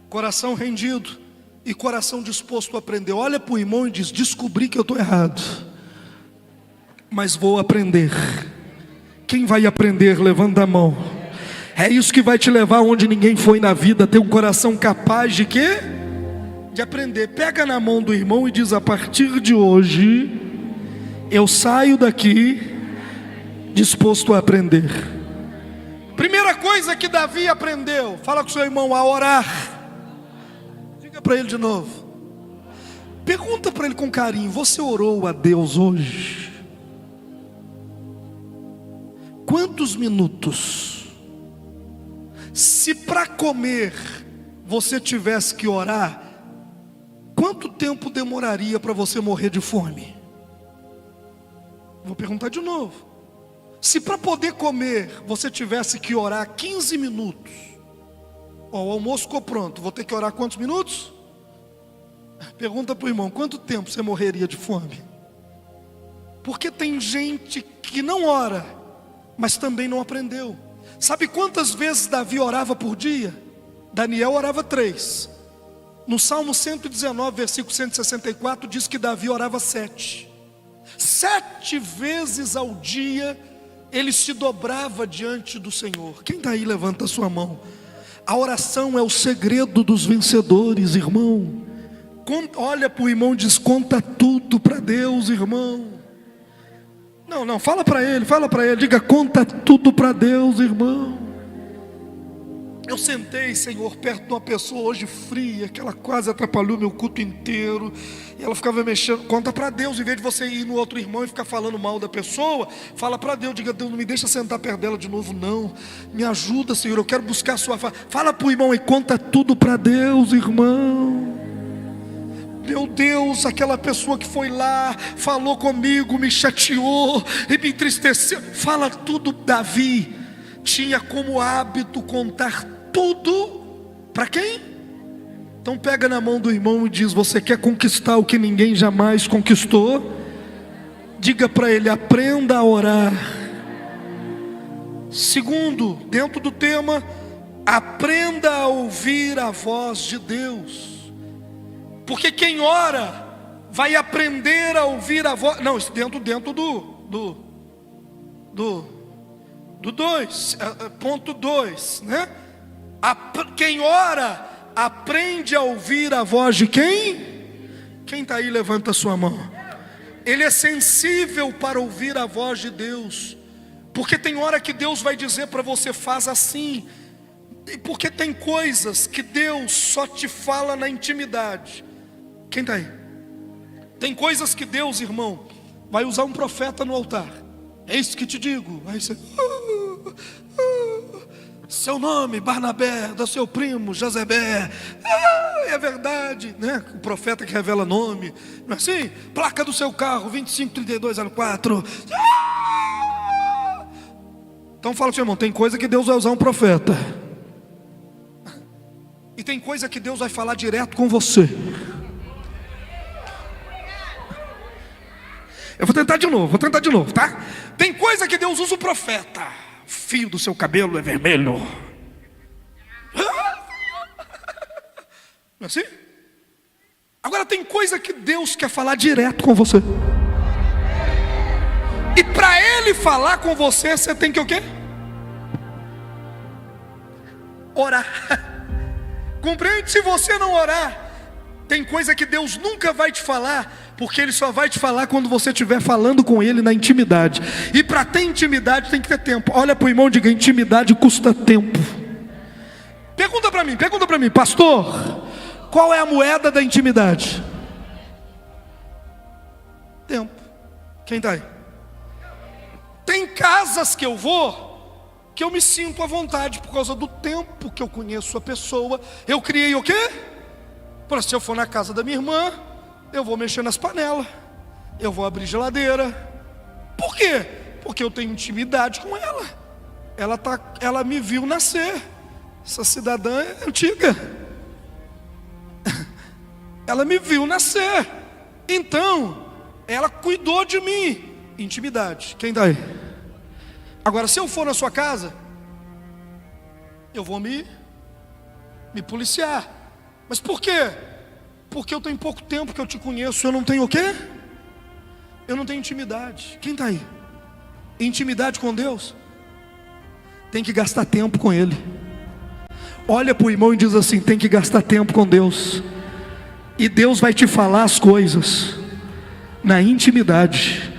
Coração rendido e coração disposto a aprender. Olha para o irmão e diz: descobri que eu estou errado, mas vou aprender. Quem vai aprender? Levanta a mão. É isso que vai te levar onde ninguém foi na vida. Ter um coração capaz de quê? De aprender. Pega na mão do irmão e diz: a partir de hoje eu saio daqui disposto a aprender. Primeira coisa que Davi aprendeu, fala com seu irmão: a orar. Diga para ele de novo. Pergunta para ele com carinho: você orou a Deus hoje? Quantos minutos? Se para comer você tivesse que orar, quanto tempo demoraria para você morrer de fome? Vou perguntar de novo. Se para poder comer você tivesse que orar 15 minutos, ó, o almoço ficou pronto, vou ter que orar quantos minutos? Pergunta para o irmão: quanto tempo você morreria de fome? Porque tem gente que não ora, mas também não aprendeu. Sabe quantas vezes Davi orava por dia? Daniel orava 3. No Salmo 119, versículo 164, diz que Davi orava 7 vezes ao dia. Ele se dobrava diante do Senhor. Quem está aí, levanta a sua mão. A oração é o segredo dos vencedores, irmão. Olha para o irmão e diz: conta tudo para Deus, irmão. Não, fala para ele, diga: conta tudo para Deus, irmão. Eu sentei, Senhor, perto de uma pessoa hoje fria, que ela quase atrapalhou meu culto inteiro, e ela ficava mexendo. Conta para Deus, em vez de você ir no outro irmão e ficar falando mal da pessoa, fala para Deus, diga: Deus, não me deixa sentar perto dela de novo, não. Me ajuda, Senhor, eu quero buscar a sua face. Fala para o irmão e conta tudo para Deus, irmão. Meu Deus, aquela pessoa que foi lá, falou comigo, me chateou e me entristeceu. Fala tudo. Davi tinha como hábito contar tudo para quem? Então pega na mão do irmão e diz: você quer conquistar o que ninguém jamais conquistou? Diga para ele: aprenda a orar. Segundo, dentro do tema, aprenda a ouvir a voz de Deus. Porque quem ora vai aprender a ouvir a voz. Não, isso dentro do 2, ponto 2, né? Quem ora aprende a ouvir a voz de quem? Quem está aí, levanta a sua mão. Ele é sensível para ouvir a voz de Deus. Porque tem hora que Deus vai dizer para você: faz assim. E porque tem coisas que Deus só te fala na intimidade. Quem está aí? Tem coisas que Deus, irmão, vai usar um profeta no altar. É isso que te digo. Aí você: seu nome, Barnabé, do seu primo, Jezebé. É verdade, né? O profeta que revela nome. Não é assim? Placa do seu carro, 253204. Então fala, seu irmão, tem coisa que Deus vai usar um profeta. E tem coisa que Deus vai falar direto com você. Eu vou tentar de novo, tá? Tem coisa que Deus usa o profeta. Fio do seu cabelo é vermelho. Não é assim? Agora tem coisa que Deus quer falar direto com você. E para Ele falar com você, você tem que o quê? Orar. Compreende? Se você não orar, tem coisa que Deus nunca vai te falar, porque Ele só vai te falar quando você estiver falando com Ele na intimidade. E para ter intimidade tem que ter tempo. Olha para o irmão e diga: intimidade custa tempo. Pergunta para mim, pastor, qual é a moeda da intimidade? Tempo. Quem está aí? Tem casas que eu vou, que eu me sinto à vontade por causa do tempo que eu conheço a pessoa. Eu criei o quê? Para se eu for na casa da minha irmã, eu vou mexer nas panelas, eu vou abrir geladeira. Por quê? Porque eu tenho intimidade com ela. Ela me viu nascer. Essa cidadã é antiga. Ela me viu nascer. Então, ela cuidou de mim. Intimidade. Quem está aí? Agora, se eu for na sua casa, eu vou me policiar. Mas por quê? Porque eu tenho pouco tempo que eu te conheço. Eu não tenho o quê? Eu não tenho intimidade. Quem está aí? Intimidade com Deus tem que gastar tempo com Ele. Olha para o irmão e diz assim: tem que gastar tempo com Deus. E Deus vai te falar as coisas na intimidade.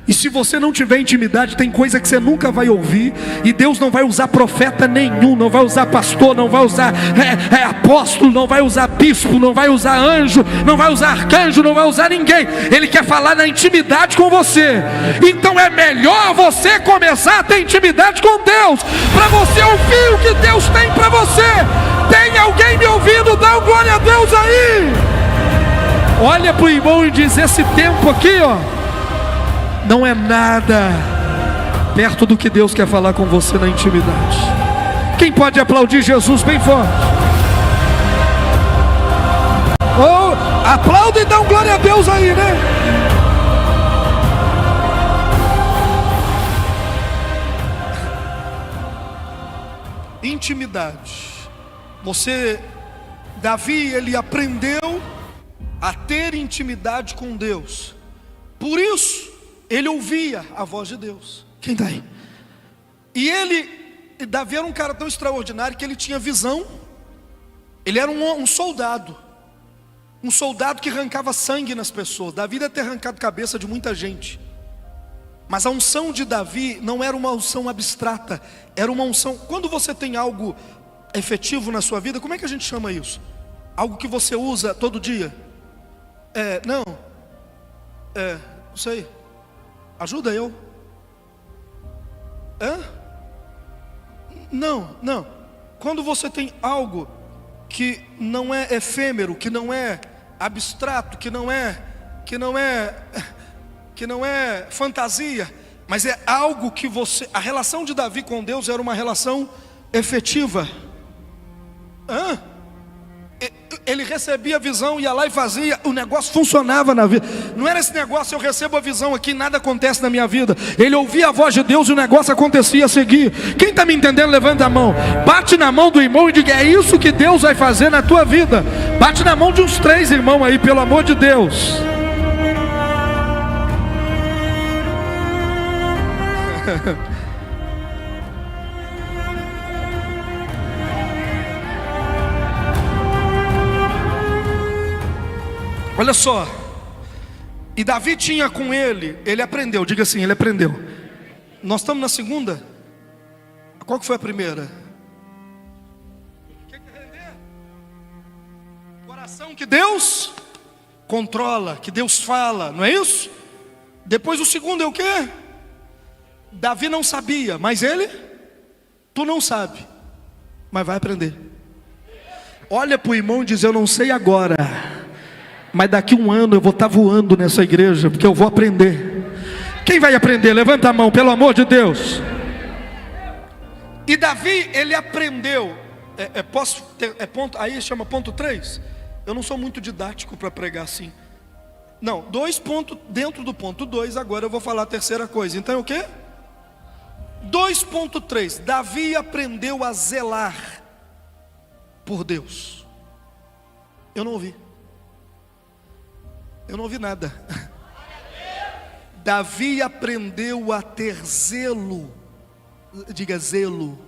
E se você não tiver intimidade, tem coisa que você nunca vai ouvir. E Deus não vai usar profeta nenhum, não vai usar pastor, não vai usar apóstolo, não vai usar bispo, não vai usar anjo, não vai usar arcanjo, não vai usar ninguém. Ele quer falar na intimidade com você. Então é melhor você começar a ter intimidade com Deus, para você ouvir o que Deus tem para você. Tem alguém me ouvindo? Dá um glória a Deus aí. Olha para o irmão e diz: esse tempo aqui, ó, não é nada perto do que Deus quer falar com você na intimidade. Quem pode aplaudir Jesus bem forte? Oh, aplauda e dá um glória a Deus aí, né? Intimidade. Você Davi, ele aprendeu a ter intimidade com Deus. Por isso, ele ouvia a voz de Deus. Quem está aí? E Davi era um cara tão extraordinário que ele tinha visão. Ele era um soldado. Um soldado que arrancava sangue nas pessoas. Davi deve ter arrancado a cabeça de muita gente. Mas a unção de Davi não era uma unção abstrata. Era uma unção. Quando você tem algo efetivo na sua vida, como é que a gente chama isso? Algo que você usa todo dia? Não sei. Ajuda eu. Não. Quando você tem algo que não é efêmero, que não é abstrato, que não é fantasia, mas é algo que você... A relação de Davi com Deus era uma relação efetiva. Ele recebia a visão, ia lá e fazia, o negócio funcionava na vida. Não era esse negócio, eu recebo a visão aqui, nada acontece na minha vida. Ele ouvia a voz de Deus e o negócio acontecia a seguir. Quem está me entendendo, levanta a mão. Bate na mão do irmão e diga: é isso que Deus vai fazer na tua vida. Bate na mão de uns 3 irmãos aí, pelo amor de Deus. Olha só. E Davi tinha com ele aprendeu, diga assim, ele aprendeu. Nós estamos na segunda. Qual que foi a primeira? Quer render? Coração que Deus controla, que Deus fala, não é isso? Depois o segundo é o quê? Davi não sabia, mas tu não sabe, mas vai aprender. Olha para o irmão e diz: eu não sei agora, mas daqui 1 ano eu vou estar voando nessa igreja, porque eu vou aprender. Quem vai aprender? Levanta a mão, pelo amor de Deus. E Davi, ele aprendeu. Ponto, aí chama ponto 3. Eu não sou muito didático para pregar assim. Não, 2 pontos dentro do ponto 2. Agora eu vou falar a terceira coisa. Então é o quê? 2.3. Davi aprendeu a zelar por Deus. Eu não ouvi nada. Davi aprendeu a ter zelo. Diga zelo.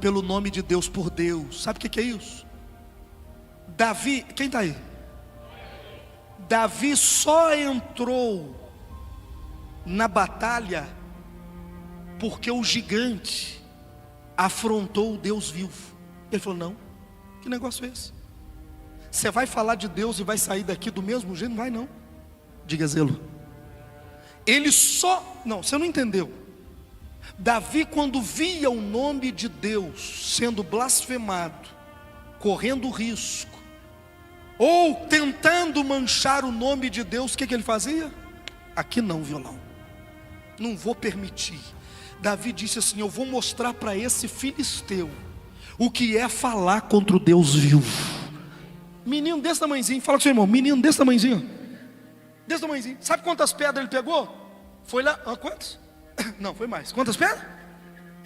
Pelo nome de Deus, por Deus. Sabe o que é isso? Davi, quem está aí? Davi só entrou na batalha porque o gigante afrontou o Deus vivo. Ele falou: não, que negócio é esse? Você vai falar de Deus e vai sair daqui do mesmo jeito? Não vai não. Diga zelo. Não, você não entendeu. Davi, quando via o nome de Deus sendo blasfemado, correndo risco, ou tentando manchar o nome de Deus, o que ele fazia? Aqui não, violão, não vou permitir. Davi disse assim: eu vou mostrar para esse filisteu o que é falar contra o Deus vivo. Menino desse tamanhozinho, fala com seu irmão, menino desse tamanhozinho. Sabe quantas pedras ele pegou? Foi lá, quantas? Não, foi mais. Quantas pedras?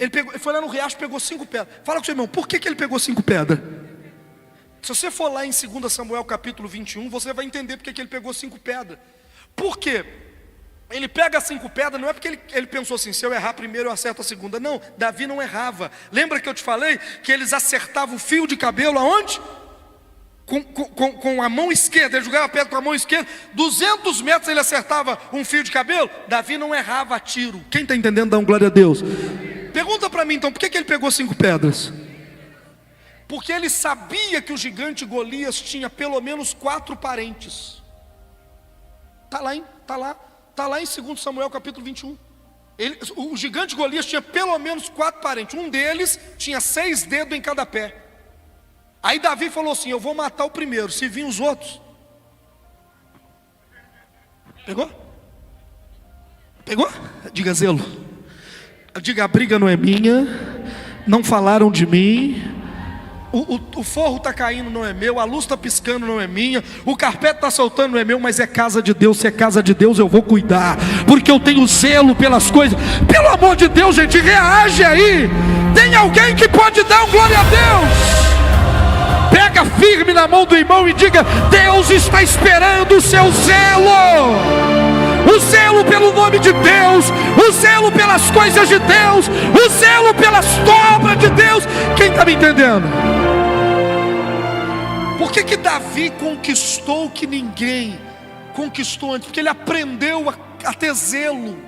Ele foi lá no riacho, pegou 5 pedras. Fala com seu irmão, por que ele pegou 5 pedras? Se você for lá em 2 Samuel capítulo 21, você vai entender porque que ele pegou 5 pedras. Por quê? Ele pega 5 pedras, não é porque ele pensou assim: se eu errar primeiro eu acerto a segunda. Não, Davi não errava. Lembra que eu te falei que eles acertavam o fio de cabelo aonde? Com a mão esquerda. Ele jogava a pedra com a mão esquerda. 200 metros ele acertava um fio de cabelo. Davi não errava a tiro. Quem está entendendo, dá um glória a Deus. Pergunta para mim então, por que ele pegou 5 pedras? Porque ele sabia que o gigante Golias tinha pelo menos 4 parentes. Está lá em 2 Samuel capítulo 21. O gigante Golias tinha pelo menos 4 parentes. Um deles tinha 6 dedos em cada pé. Aí Davi falou assim: eu vou matar o primeiro, se vir os outros. Pegou? Diga zelo. Diga: a briga não é minha, não falaram de mim. O forro está caindo, não é meu. A luz está piscando, não é minha. O carpete está soltando, não é meu. Mas é casa de Deus. Se é casa de Deus, eu vou cuidar, porque eu tenho zelo pelas coisas. Pelo amor de Deus, gente, reage aí. Tem alguém que pode dar um glória a Deus? Pega firme na mão do irmão e diga: Deus está esperando o seu zelo. O zelo pelo nome de Deus, o zelo pelas coisas de Deus, o zelo pelas obras de Deus. Quem está me entendendo? Por que Davi conquistou o que ninguém conquistou antes? Porque ele aprendeu a ter zelo.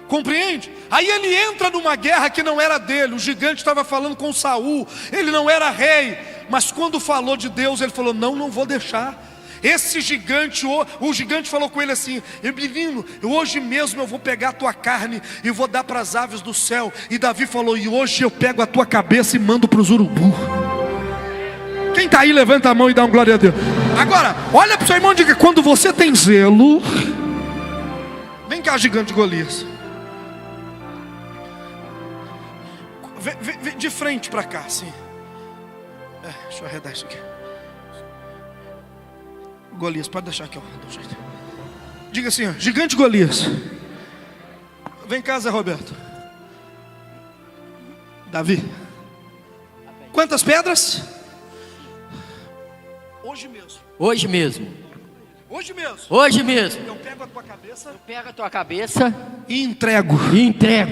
Compreende? Aí ele entra numa guerra que não era dele. O gigante estava falando com Saul, ele não era rei, mas quando falou de Deus, ele falou: não vou deixar. Esse gigante, o gigante falou com ele assim: menino, hoje mesmo eu vou pegar a tua carne e vou dar para as aves do céu. E Davi falou: e hoje eu pego a tua cabeça e mando para os urubu. Quem está aí, levanta a mão e dá um glória a Deus. Agora, olha para o seu irmão e diga: quando você tem zelo. Vem cá, gigante Golias. Vem de frente para cá, assim. Deixa eu arredar isso aqui. Golias, pode deixar aqui, ó. Diga assim, ó: gigante Golias. Vem cá, Zé Roberto. Davi. Quantas pedras? Hoje mesmo. Hoje mesmo. Hoje mesmo. Hoje mesmo. Eu pego a tua cabeça. Eu pego a tua cabeça E entrego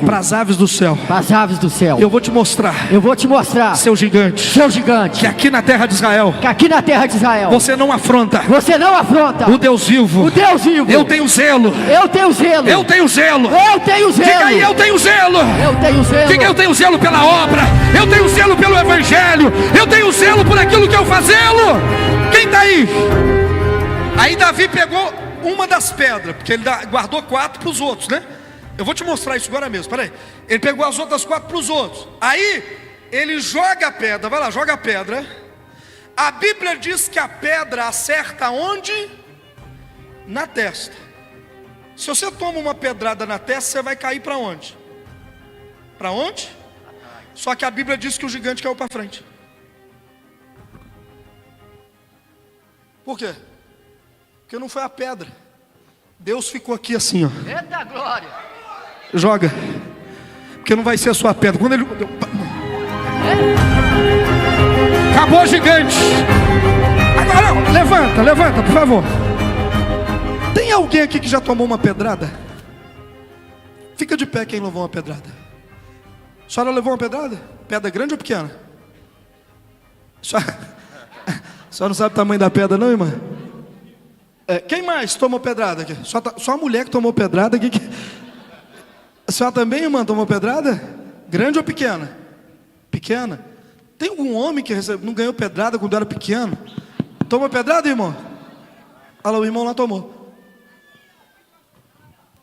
para as aves do céu. as aves do céu. Eu vou te mostrar, Eu vou te mostrar, seu gigante, seu gigante, que aqui na terra de Israel que aqui na terra de Israel você não afronta você não afronta o Deus vivo. o Deus vivo. Eu tenho zelo. Eu tenho zelo. Eu tenho zelo. Eu tenho zelo. Diga aí: eu tenho zelo. Eu tenho zelo. Diga: eu tenho zelo pela obra. Eu tenho zelo pelo evangelho. Eu tenho zelo por aquilo que eu fazê-lo. Quem está aí? Aí Davi pegou uma das pedras, porque ele guardou 4 para os outros, né? Eu vou te mostrar isso agora mesmo, peraí. Ele pegou as outras 4 para os outros. Aí ele joga a pedra, vai lá, joga a pedra. A Bíblia diz que a pedra acerta onde? Na testa. Se você toma uma pedrada na testa, você vai cair para onde? Para onde? Só que a Bíblia diz que o gigante caiu para frente. Por quê? Porque não foi a pedra. Deus ficou aqui assim, ó. Eita glória. Joga. Porque não vai ser a sua pedra. Quando ele... Acabou o gigante. Agora não, levanta, por favor. Tem alguém aqui que já tomou uma pedrada? Fica de pé quem levou uma pedrada. A senhora levou uma pedrada? Pedra grande ou pequena? A senhora não sabe o tamanho da pedra não, irmã? Quem mais tomou pedrada aqui? Só a mulher que tomou pedrada aqui. A senhora também, irmã, tomou pedrada? Grande ou pequena? Pequena. Tem algum homem que não ganhou pedrada quando era pequeno? Tomou pedrada, irmão? Olha lá, o irmão lá tomou.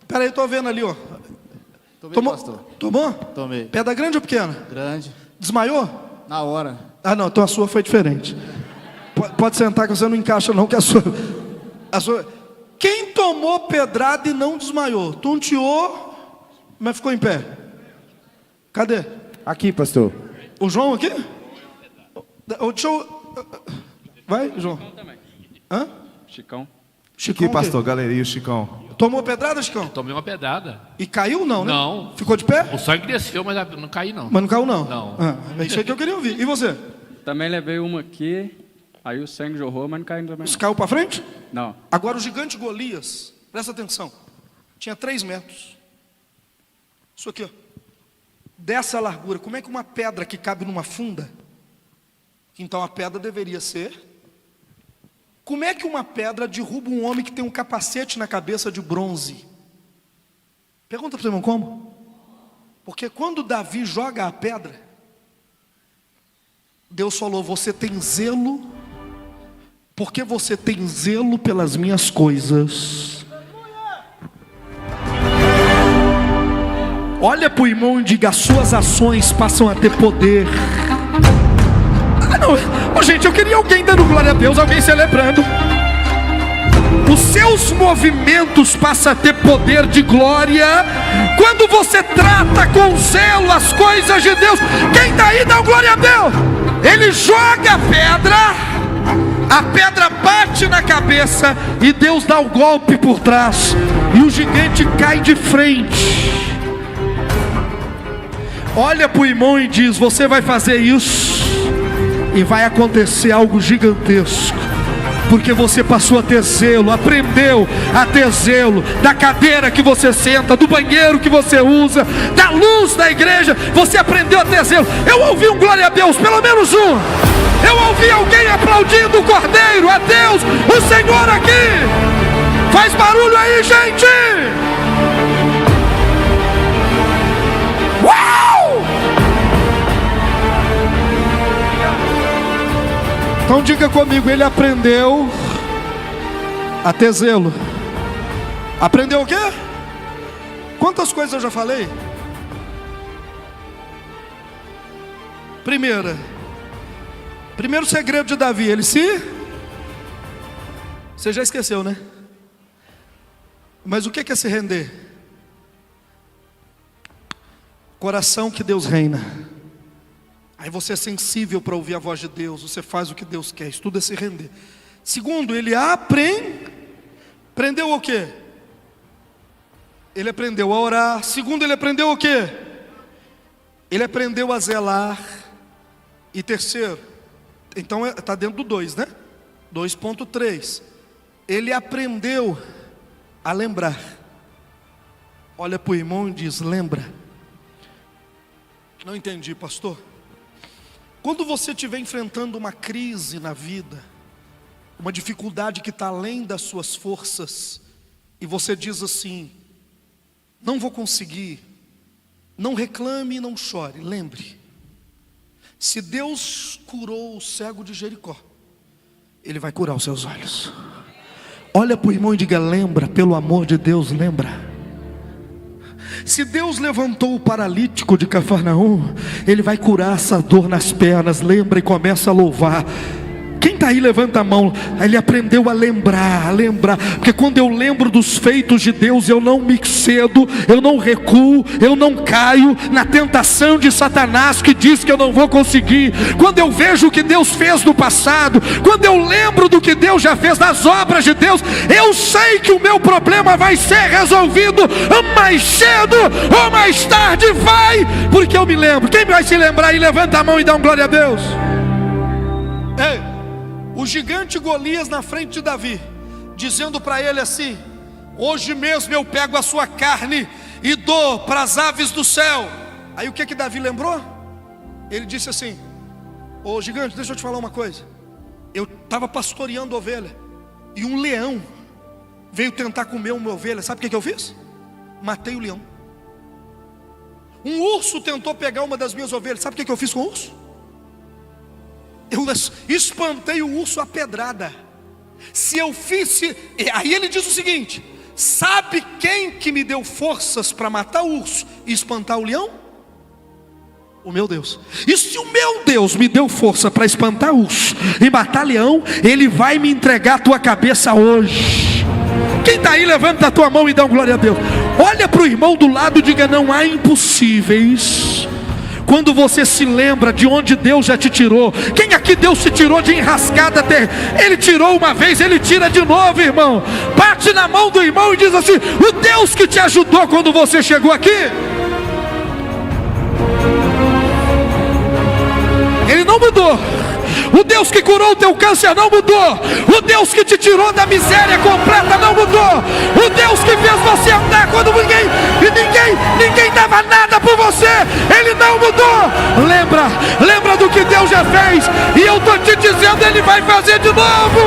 Espera aí, estou vendo ali, ó. Tomei, pastor. Tomou? Tomei. Pedra grande ou pequena? Grande. Desmaiou? Na hora. Ah, não, então a sua foi diferente. Pode sentar que você não encaixa não, que a sua... Quem tomou pedrada e não desmaiou? Tonteou, mas ficou em pé. Cadê? Aqui, pastor. O João aqui? Deixa eu... Vai, João. Hã? Chicão. Chicão Aqui, pastor, galeria, o Chicão. Tomou pedrada, Chicão? Tomei uma pedrada. E caiu não, né? Não. Ficou de pé? O sangue desceu, mas não caí não. Mas não caiu não? Não. É isso aí que eu queria ouvir. E você? Também levei uma aqui, aí o sangue jorrou, mas não caiu também. Você caiu para frente? Não. Agora o gigante Golias, presta atenção, tinha 3 metros. Isso aqui, ó. Dessa largura. Como é que uma pedra que cabe numa funda? Então a pedra deveria ser. Como é que uma pedra derruba um homem que tem um capacete na cabeça de bronze? Pergunta para o seu irmão como? Porque quando Davi joga a pedra, Deus falou: você tem zelo, porque você tem zelo pelas minhas coisas. Olha para o irmão e diga: as suas ações passam a ter poder. Não, gente, eu queria alguém dando glória a Deus, alguém celebrando. Os seus movimentos passam a ter poder de glória quando você trata com zelo as coisas de Deus. Quem está aí, dá glória a Deus. Ele joga a pedra bate na cabeça e Deus dá o golpe por trás e o gigante cai de frente. Olha para o irmão e diz: você vai fazer isso. E vai acontecer algo gigantesco, porque você passou a ter zelo, aprendeu a ter zelo da cadeira que você senta, do banheiro que você usa, da luz da igreja. Você aprendeu a ter zelo. Eu ouvi um glória a Deus, pelo menos um. Eu ouvi alguém aplaudindo o Cordeiro, a Deus, o Senhor aqui. Faz barulho aí, gente. Uau! Então diga comigo, ele aprendeu a ter zelo. Aprendeu o quê? Quantas coisas eu já falei? Primeiro segredo de Davi, você já esqueceu, né? Mas o que é se render? Coração que Deus reina. Aí você é sensível para ouvir a voz de Deus, você faz o que Deus quer, isso tudo é se render. Segundo, ele aprendeu o quê? Ele aprendeu a orar. Segundo, ele aprendeu o quê? Ele aprendeu a zelar. E terceiro, então está dentro do 2, né? 2.3. Ele aprendeu a lembrar. Olha para o irmão e diz: lembra. Não entendi, pastor. Quando você estiver enfrentando uma crise na vida, uma dificuldade que está além das suas forças, e você diz assim: não vou conseguir, não reclame e não chore. Lembre, se Deus curou o cego de Jericó, Ele vai curar os seus olhos. Olha para o irmão e diga: lembra, pelo amor de Deus, lembra. Se Deus levantou o paralítico de Cafarnaum, Ele vai curar essa dor nas pernas. Lembra e começa a louvar. Quem está aí, levanta a mão. Ele aprendeu a lembrar, porque quando eu lembro dos feitos de Deus, eu não me cedo, eu não recuo, eu não caio na tentação de Satanás que diz que eu não vou conseguir. Quando eu vejo o que Deus fez no passado, quando eu lembro do que Deus já fez nas obras de Deus, eu sei que o meu problema vai ser resolvido mais cedo ou mais tarde, porque eu me lembro. Quem vai se lembrar aí, levanta a mão e dá um glória a Deus. Ei, o gigante Golias na frente de Davi, dizendo para ele assim: hoje mesmo eu pego a sua carne e dou para as aves do céu. Aí o que Davi lembrou? Ele disse assim: ô gigante, deixa eu te falar uma coisa. Eu estava pastoreando ovelha, e um leão veio tentar comer uma ovelha. Sabe o que eu fiz? Matei o leão. Um urso tentou pegar uma das minhas ovelhas. Sabe o que eu fiz com o urso? Eu espantei o urso a pedrada. Se eu fiz, aí ele diz o seguinte: sabe quem que me deu forças para matar o urso e espantar o leão? O meu Deus. E se o meu Deus me deu força para espantar urso e matar leão, Ele vai me entregar a tua cabeça hoje. Quem está aí, levanta a tua mão e dá um glória a Deus. Olha para o irmão do lado e diga: não há impossíveis. Quando você se lembra de onde Deus já te tirou. Quem aqui Deus te tirou de enrascada? Ele tirou uma vez, Ele tira de novo, irmão. Bate na mão do irmão e diz assim: o Deus que te ajudou quando você chegou aqui, Ele não mudou. O Deus que curou o teu câncer não mudou. O Deus que te tirou da miséria completa não mudou. O Deus que fez você andar quando ninguém dava nada por você, Ele não mudou. Lembra do que Deus já fez. E eu estou te dizendo, Ele vai fazer de novo.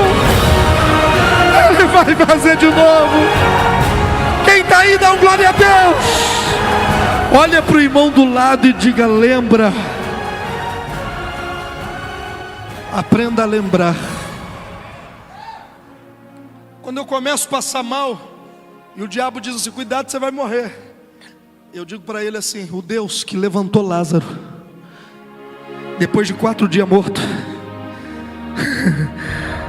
Ele vai fazer de novo. Quem está aí, dá um glória a Deus. Olha para o irmão do lado e diga: lembra. Aprenda a lembrar. Quando eu começo a passar mal e o diabo diz assim: cuidado, você vai morrer, eu digo para ele assim: o Deus que levantou Lázaro depois de 4 dias morto,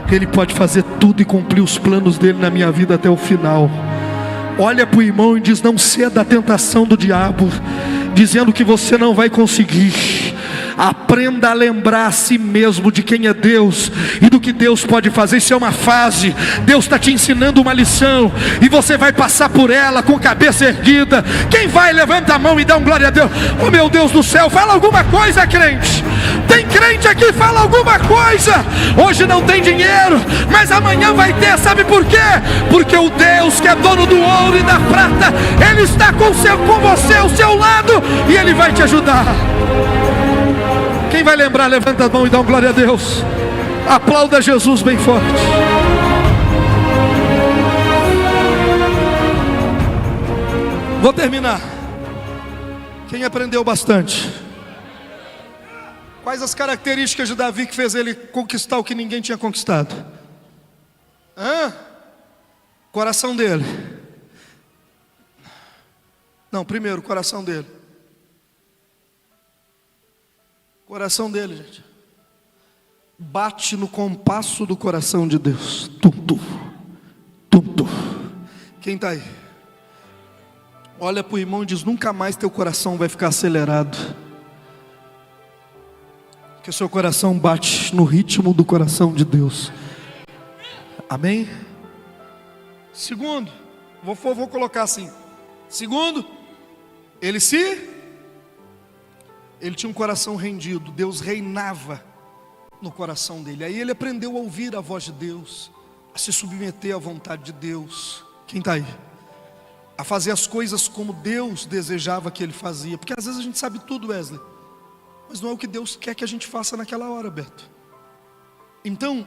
Ele pode fazer tudo e cumprir os planos dele na minha vida até o final. Olha para o irmão e diz: não ceda à tentação do diabo, dizendo que você não vai conseguir. aprenda a lembrar a si mesmo de quem é Deus e do que Deus pode fazer. Isso é uma fase, Deus está te ensinando uma lição, e você vai passar por ela com cabeça erguida. Quem vai, levanta a mão e dá um glória a Deus. Oh meu Deus do céu, fala alguma coisa, crente. Tem crente aqui, fala alguma coisa. Hoje não tem dinheiro, mas amanhã vai ter. Sabe por quê? Porque o Deus que é dono do ouro e da prata, Ele está com você ao seu lado, e Ele vai te ajudar. Quem vai lembrar, levanta a mão e dá um glória a Deus. Aplauda Jesus bem forte. Vou terminar. Quem aprendeu bastante? Quais as características de Davi que fez ele conquistar o que ninguém tinha conquistado? Coração dele. Não, primeiro, coração dele. Coração dele, gente. Bate no compasso do coração de Deus. Tum, tum, tum, tum. Quem está aí? Olha para o irmão e diz: nunca mais teu coração vai ficar acelerado, porque o seu coração bate no ritmo do coração de Deus. Amém? Segundo, vou colocar assim. Segundo, ele tinha um coração rendido. Deus reinava no coração dele. Aí ele aprendeu a ouvir a voz de Deus, a se submeter à vontade de Deus. Quem está aí? A fazer as coisas como Deus desejava que ele fazia. Porque às vezes a gente sabe tudo, Wesley, mas não é o que Deus quer que a gente faça naquela hora, Beto. Então,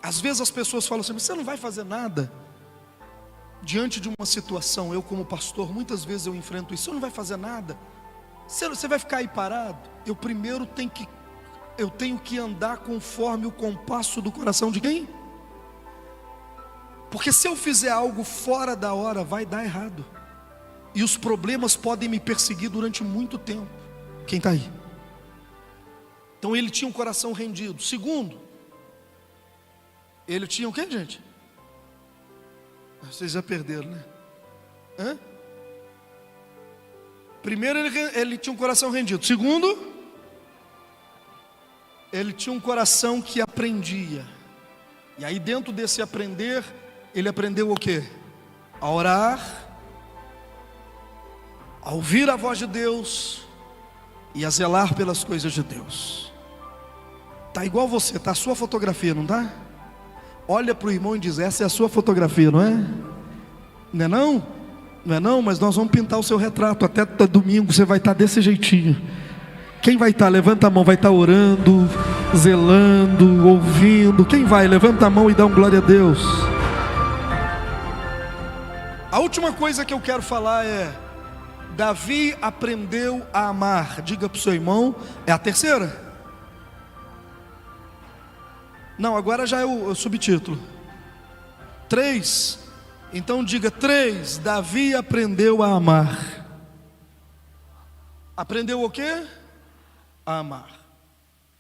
às vezes as pessoas falam assim: você não vai fazer nada. Diante de uma situação, eu como pastor, muitas vezes eu enfrento isso. Você não vai fazer nada, você vai ficar aí parado. Eu primeiro tenho que andar conforme o compasso do coração de quem? Porque se eu fizer algo fora da hora, vai dar errado, e os problemas podem me perseguir durante muito tempo. Quem está aí? Então ele tinha um coração rendido. Segundo, ele tinha o quê, gente? Vocês já perderam, né? Primeiro, ele tinha um coração rendido. Segundo, ele tinha um coração que aprendia. E aí dentro desse aprender, ele aprendeu o quê? A orar, a ouvir a voz de Deus e a zelar pelas coisas de Deus. Tá igual você, tá a sua fotografia, não tá? Olha para o irmão e diz: essa é a sua fotografia, não é? Não é não? Não é não? Mas nós vamos pintar o seu retrato. Até domingo você vai estar desse jeitinho. Quem vai estar? Levanta a mão. Vai estar orando, zelando, ouvindo. Quem vai? Levanta a mão e dá um glória a Deus. A última coisa que eu quero falar é: Davi aprendeu a amar. Diga para o seu irmão: é a terceira? Não, agora já é o subtítulo. 3. Então diga: 3. Davi aprendeu a amar. Aprendeu o quê? A amar.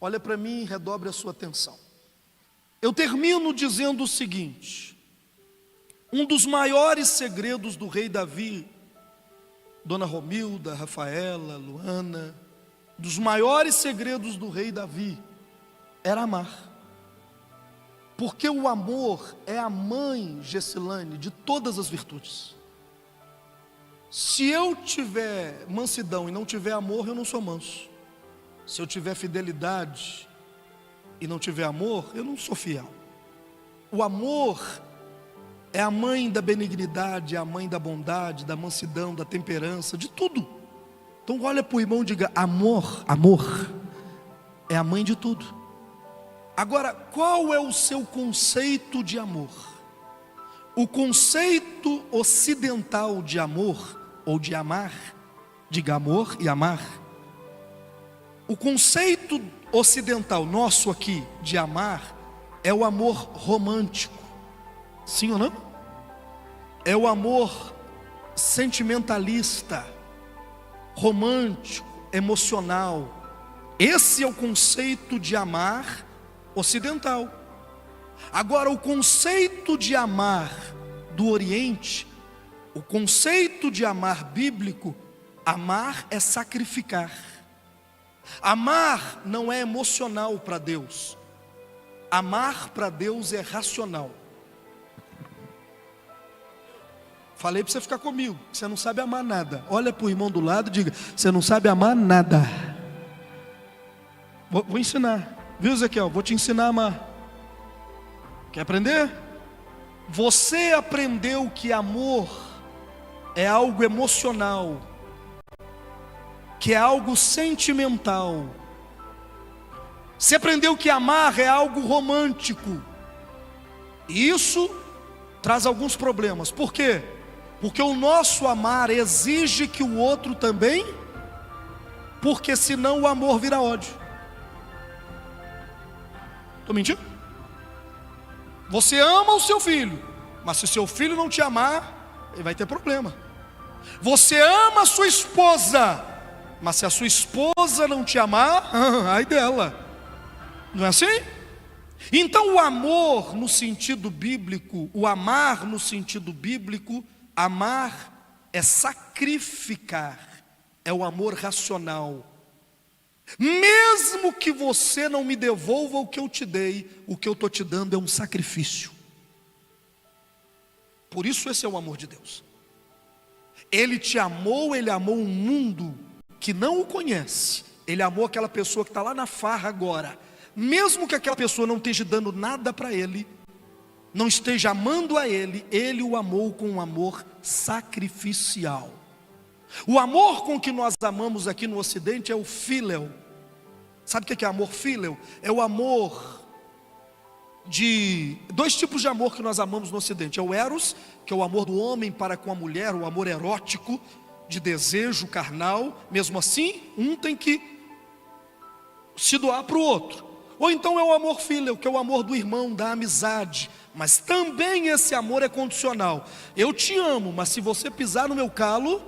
Olha para mim e redobre a sua atenção. Eu termino dizendo o seguinte: um dos maiores segredos do rei Davi, Dona Romilda, Rafaela, Luana, dos maiores segredos do rei Davi era amar. Porque o amor é a mãe, Gessilane, de todas as virtudes. Se eu tiver mansidão e não tiver amor, eu não sou manso. Se eu tiver fidelidade e não tiver amor, eu não sou fiel. O amor é a mãe da benignidade, é a mãe da bondade, da mansidão, da temperança, de tudo. Então olha para o irmão e diga: amor, amor é a mãe de tudo. Agora, qual é o seu conceito de amor? O conceito ocidental de amor, ou de amar, diga amor e amar. O conceito ocidental nosso aqui de amar é o amor romântico. Sim ou não? É o amor sentimentalista, romântico, emocional. Esse é o conceito de amar ocidental. Agora, o conceito de amar do Oriente, o conceito de amar bíblico, amar é sacrificar. Amar não é emocional para Deus. Amar para Deus é racional. Falei para você ficar comigo, você não sabe amar nada. Olha para o irmão do lado e diga: você não sabe amar nada. Vou ensinar, viu, Ezequiel? Vou te ensinar a amar. Quer aprender? Você aprendeu que amor é algo emocional, que é algo sentimental. Você aprendeu que amar é algo romântico. E isso traz alguns problemas. Por quê? Porque o nosso amar exige que o outro também, porque senão o amor vira ódio. Estou mentindo? Você ama o seu filho, mas se seu filho não te amar, ele vai ter problema. Você ama a sua esposa, mas se a sua esposa não te amar, ai dela. Não é assim? Então o amor no sentido bíblico, o amar no sentido bíblico, amar é sacrificar, é o amor racional. Mesmo que você não me devolva o que eu te dei, o que eu estou te dando é um sacrifício. Por isso esse é o amor de Deus. Ele te amou, Ele amou um mundo que não o conhece. Ele amou aquela pessoa que está lá na farra agora. Mesmo que aquela pessoa não esteja dando nada para Ele, não esteja amando a Ele, Ele o amou com um amor sacrificial. O amor com que nós amamos aqui no Ocidente é o filial. Sabe o que é amor filial? É o amor de dois tipos de amor que nós amamos no Ocidente. É o eros, que é o amor do homem para com a mulher, o amor erótico, de desejo carnal. Mesmo assim, um tem que se doar para o outro. Ou então é o amor filial, que é o amor do irmão, da amizade. Mas também esse amor é condicional. Eu te amo, mas se você pisar no meu calo,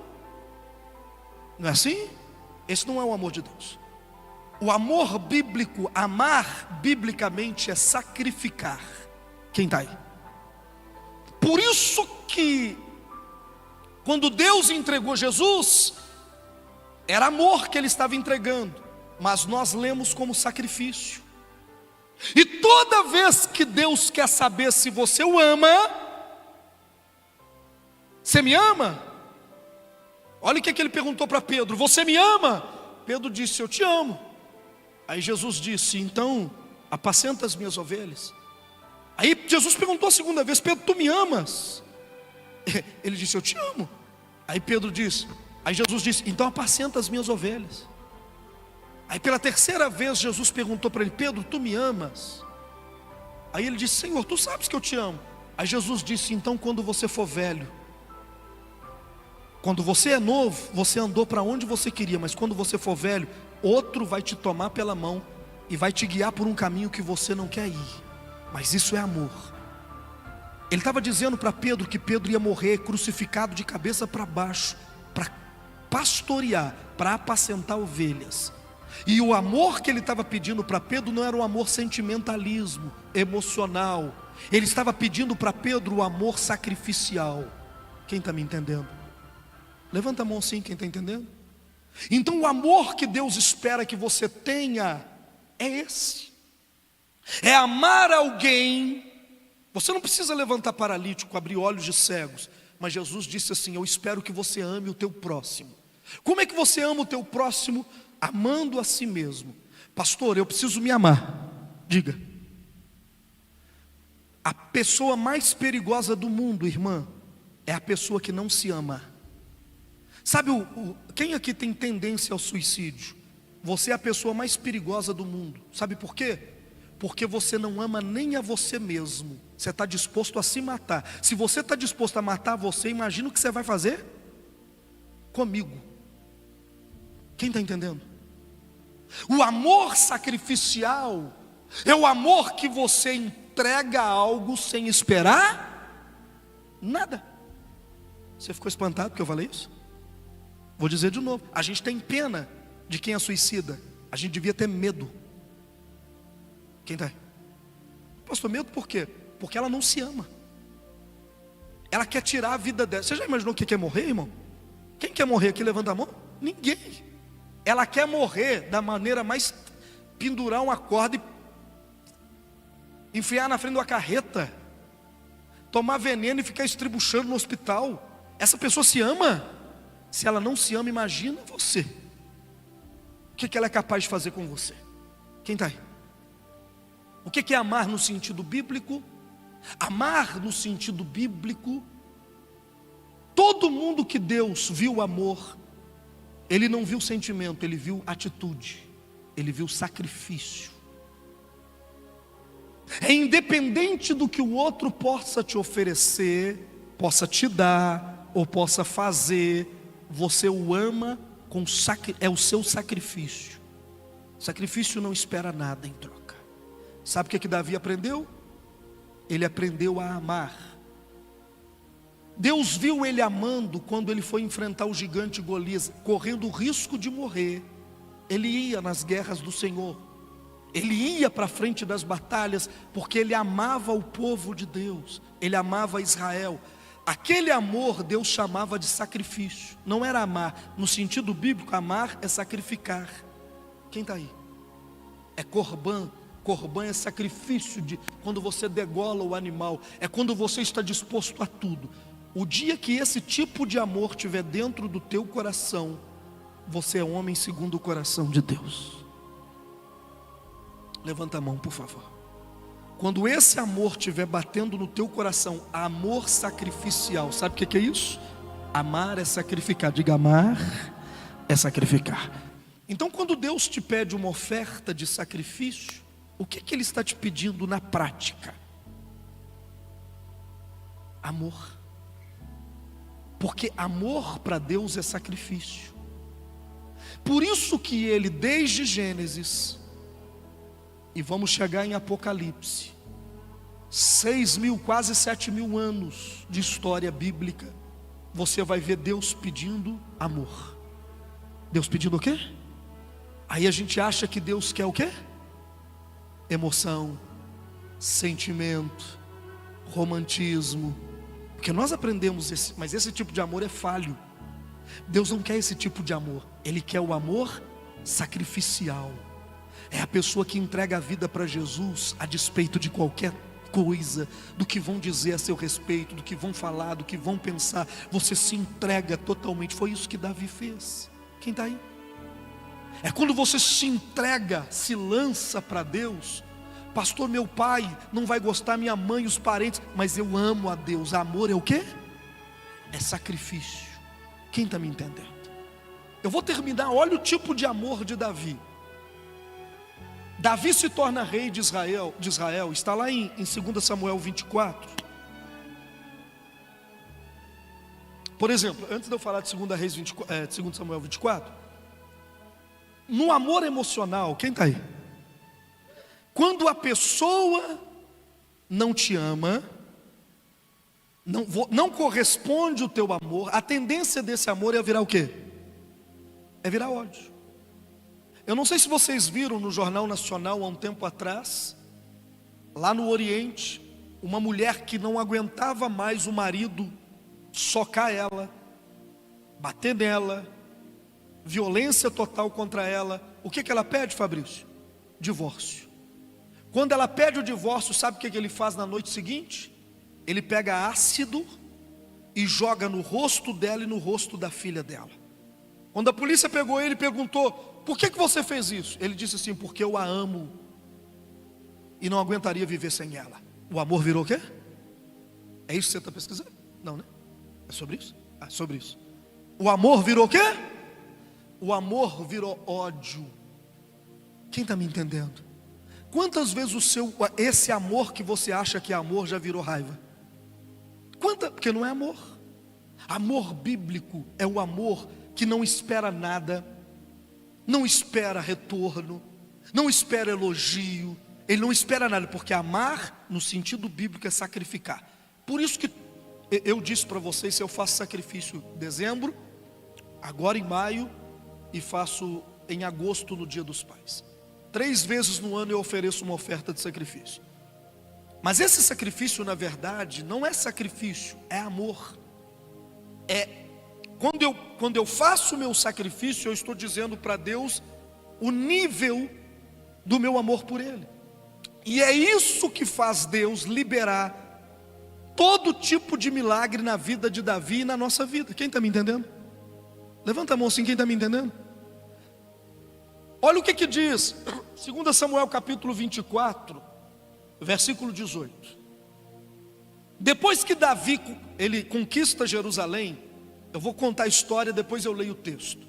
não é assim? Esse não é o amor de Deus. O amor bíblico, amar biblicamente é sacrificar. Quem está aí? Por isso que quando Deus entregou Jesus, era amor que Ele estava entregando, mas nós lemos como sacrifício. E toda vez que Deus quer saber se você o ama, você me ama? Olha o que Ele perguntou para Pedro: você me ama? Pedro disse: eu te amo. Aí Jesus disse: então apacenta as minhas ovelhas. Aí Jesus perguntou a segunda vez: Pedro, tu me amas? Ele disse: eu te amo. Aí Pedro disse, aí Jesus disse: então apacenta as minhas ovelhas. Aí pela terceira vez Jesus perguntou para ele: Pedro, tu me amas? Aí ele disse: Senhor, tu sabes que eu te amo. Aí Jesus disse: então quando você for velho, quando você é novo, você andou para onde você queria, mas quando você for velho, outro vai te tomar pela mão e vai te guiar por um caminho que você não quer ir. Mas isso é amor. Ele estava dizendo para Pedro que Pedro ia morrer crucificado de cabeça para baixo, para pastorear, para apacentar ovelhas. E o amor que ele estava pedindo para Pedro não era um amor sentimentalismo, emocional. Ele estava pedindo para Pedro o amor sacrificial. Quem está me entendendo? Levanta a mão sim, quem está entendendo? Então o amor que Deus espera que você tenha é esse. É amar alguém. Você não precisa levantar paralítico, abrir olhos de cegos. Mas Jesus disse assim: eu espero que você ame o teu próximo. Como é que você ama o teu próximo? Amando a si mesmo. Pastor, eu preciso me amar. Diga. A pessoa mais perigosa do mundo, irmã, é a pessoa que não se ama. Sabe, quem aqui tem tendência ao suicídio? Você é a pessoa mais perigosa do mundo. Sabe por quê? Porque você não ama nem a você mesmo. Você está disposto a se matar. Se você está disposto a matar você, imagina o que você vai fazer comigo. Quem está entendendo? O amor sacrificial é o amor que você entrega algo sem esperar nada. Você ficou espantado porque eu falei isso? Vou dizer de novo: a gente tem pena de quem é suicida. A gente devia ter medo. Quem está aí? Pastor, medo por quê? Porque ela não se ama. Ela quer tirar a vida dela. Você já imaginou o que quer morrer, irmão? Quem quer morrer aqui? Levanta a mão. Ninguém. Ela quer morrer da maneira mais, pendurar uma corda e enfiar na frente de uma carreta, tomar veneno e ficar estribuchando no hospital. Essa pessoa se ama? Se ela não se ama, imagina você. O que ela é capaz de fazer com você? Quem está aí? O que é amar no sentido bíblico? Amar no sentido bíblico, todo mundo que Deus viu amor, Ele não viu sentimento, Ele viu atitude, Ele viu sacrifício. É independente do que o outro possa te oferecer, possa te dar, ou possa fazer, você o ama com é o seu sacrifício. Sacrifício não espera nada em troca. Sabe o que Davi aprendeu? Ele aprendeu a amar. Deus viu ele amando quando ele foi enfrentar o gigante Golias, correndo o risco de morrer. Ele ia nas guerras do Senhor, ele ia para frente das batalhas, porque ele amava o povo de Deus, ele amava Israel. Aquele amor Deus chamava de sacrifício. Não era amar, no sentido bíblico, amar é sacrificar. Quem está aí? É corban. Corban é sacrifício, de quando você degola o animal, é quando você está disposto a tudo. O dia que esse tipo de amor estiver dentro do teu coração, você é homem segundo o coração de Deus. Levanta a mão, por favor. Quando esse amor estiver batendo no teu coração, amor sacrificial, sabe o que é isso? Amar é sacrificar. Diga, amar é sacrificar. Então, quando Deus te pede uma oferta de sacrifício, o que Ele está te pedindo na prática? Amor. Porque amor para Deus é sacrifício. Por isso que Ele, desde Gênesis, e vamos chegar em Apocalipse, 6.000, quase 7.000 anos de história bíblica, você vai ver Deus pedindo amor. Deus pedindo o quê? Aí a gente acha que Deus quer o quê? Emoção, sentimento, romantismo, porque nós aprendemos mas esse tipo de amor é falho. Deus não quer esse tipo de amor, Ele quer o amor sacrificial. É a pessoa que entrega a vida para Jesus a despeito de qualquer coisa, do que vão dizer a seu respeito, do que vão falar, do que vão pensar. Você se entrega totalmente. Foi isso que Davi fez. Quem está aí? É quando você se entrega, se lança para Deus. Pastor, meu pai não vai gostar, minha mãe, os parentes, mas eu amo a Deus. Amor é o quê? É sacrifício. Quem está me entendendo? Eu vou terminar, olha o tipo de amor de Davi. Davi se torna rei de Israel, está lá em 2 Samuel 24. Por exemplo, antes de eu falar de 2 Samuel 24, no amor emocional, quem está aí? Quando a pessoa não te ama, não corresponde o teu amor, a tendência desse amor é virar o quê? É virar ódio. Eu não sei se vocês viram no Jornal Nacional há um tempo atrás, lá no Oriente, uma mulher que não aguentava mais o marido socar ela, bater nela, violência total contra ela. O que ela pede, Fabrício? Divórcio. Quando ela pede o divórcio, sabe o que ele faz na noite seguinte? Ele pega ácido e joga no rosto dela e no rosto da filha dela. Quando a polícia pegou ele e perguntou: por que você fez isso? Ele disse assim: porque eu a amo e não aguentaria viver sem ela. O amor virou o quê? É isso que você está pesquisando? Não, né? É sobre isso? Ah, sobre isso. O amor virou o quê? O amor virou ódio. Quem está me entendendo? Quantas vezes esse amor que você acha que é amor já virou raiva? Porque não é amor. Amor bíblico é o amor que não espera nada, não espera retorno, não espera elogio, ele não espera nada, porque amar no sentido bíblico é sacrificar. Por isso que eu disse para vocês, se eu faço sacrifício em dezembro, agora em maio, e faço em agosto no Dia dos Pais. 3 vezes no ano eu ofereço uma oferta de sacrifício. Mas esse sacrifício, na verdade, não é sacrifício, é amor. É quando eu faço o meu sacrifício, eu estou dizendo para Deus o nível do meu amor por Ele. E é isso que faz Deus liberar todo tipo de milagre na vida de Davi e na nossa vida. Quem está me entendendo? Levanta a mão assim, quem está me entendendo? Olha o que diz 2 Samuel capítulo 24, versículo 18. Depois que Davi, ele conquista Jerusalém, eu vou contar a história, depois eu leio o texto.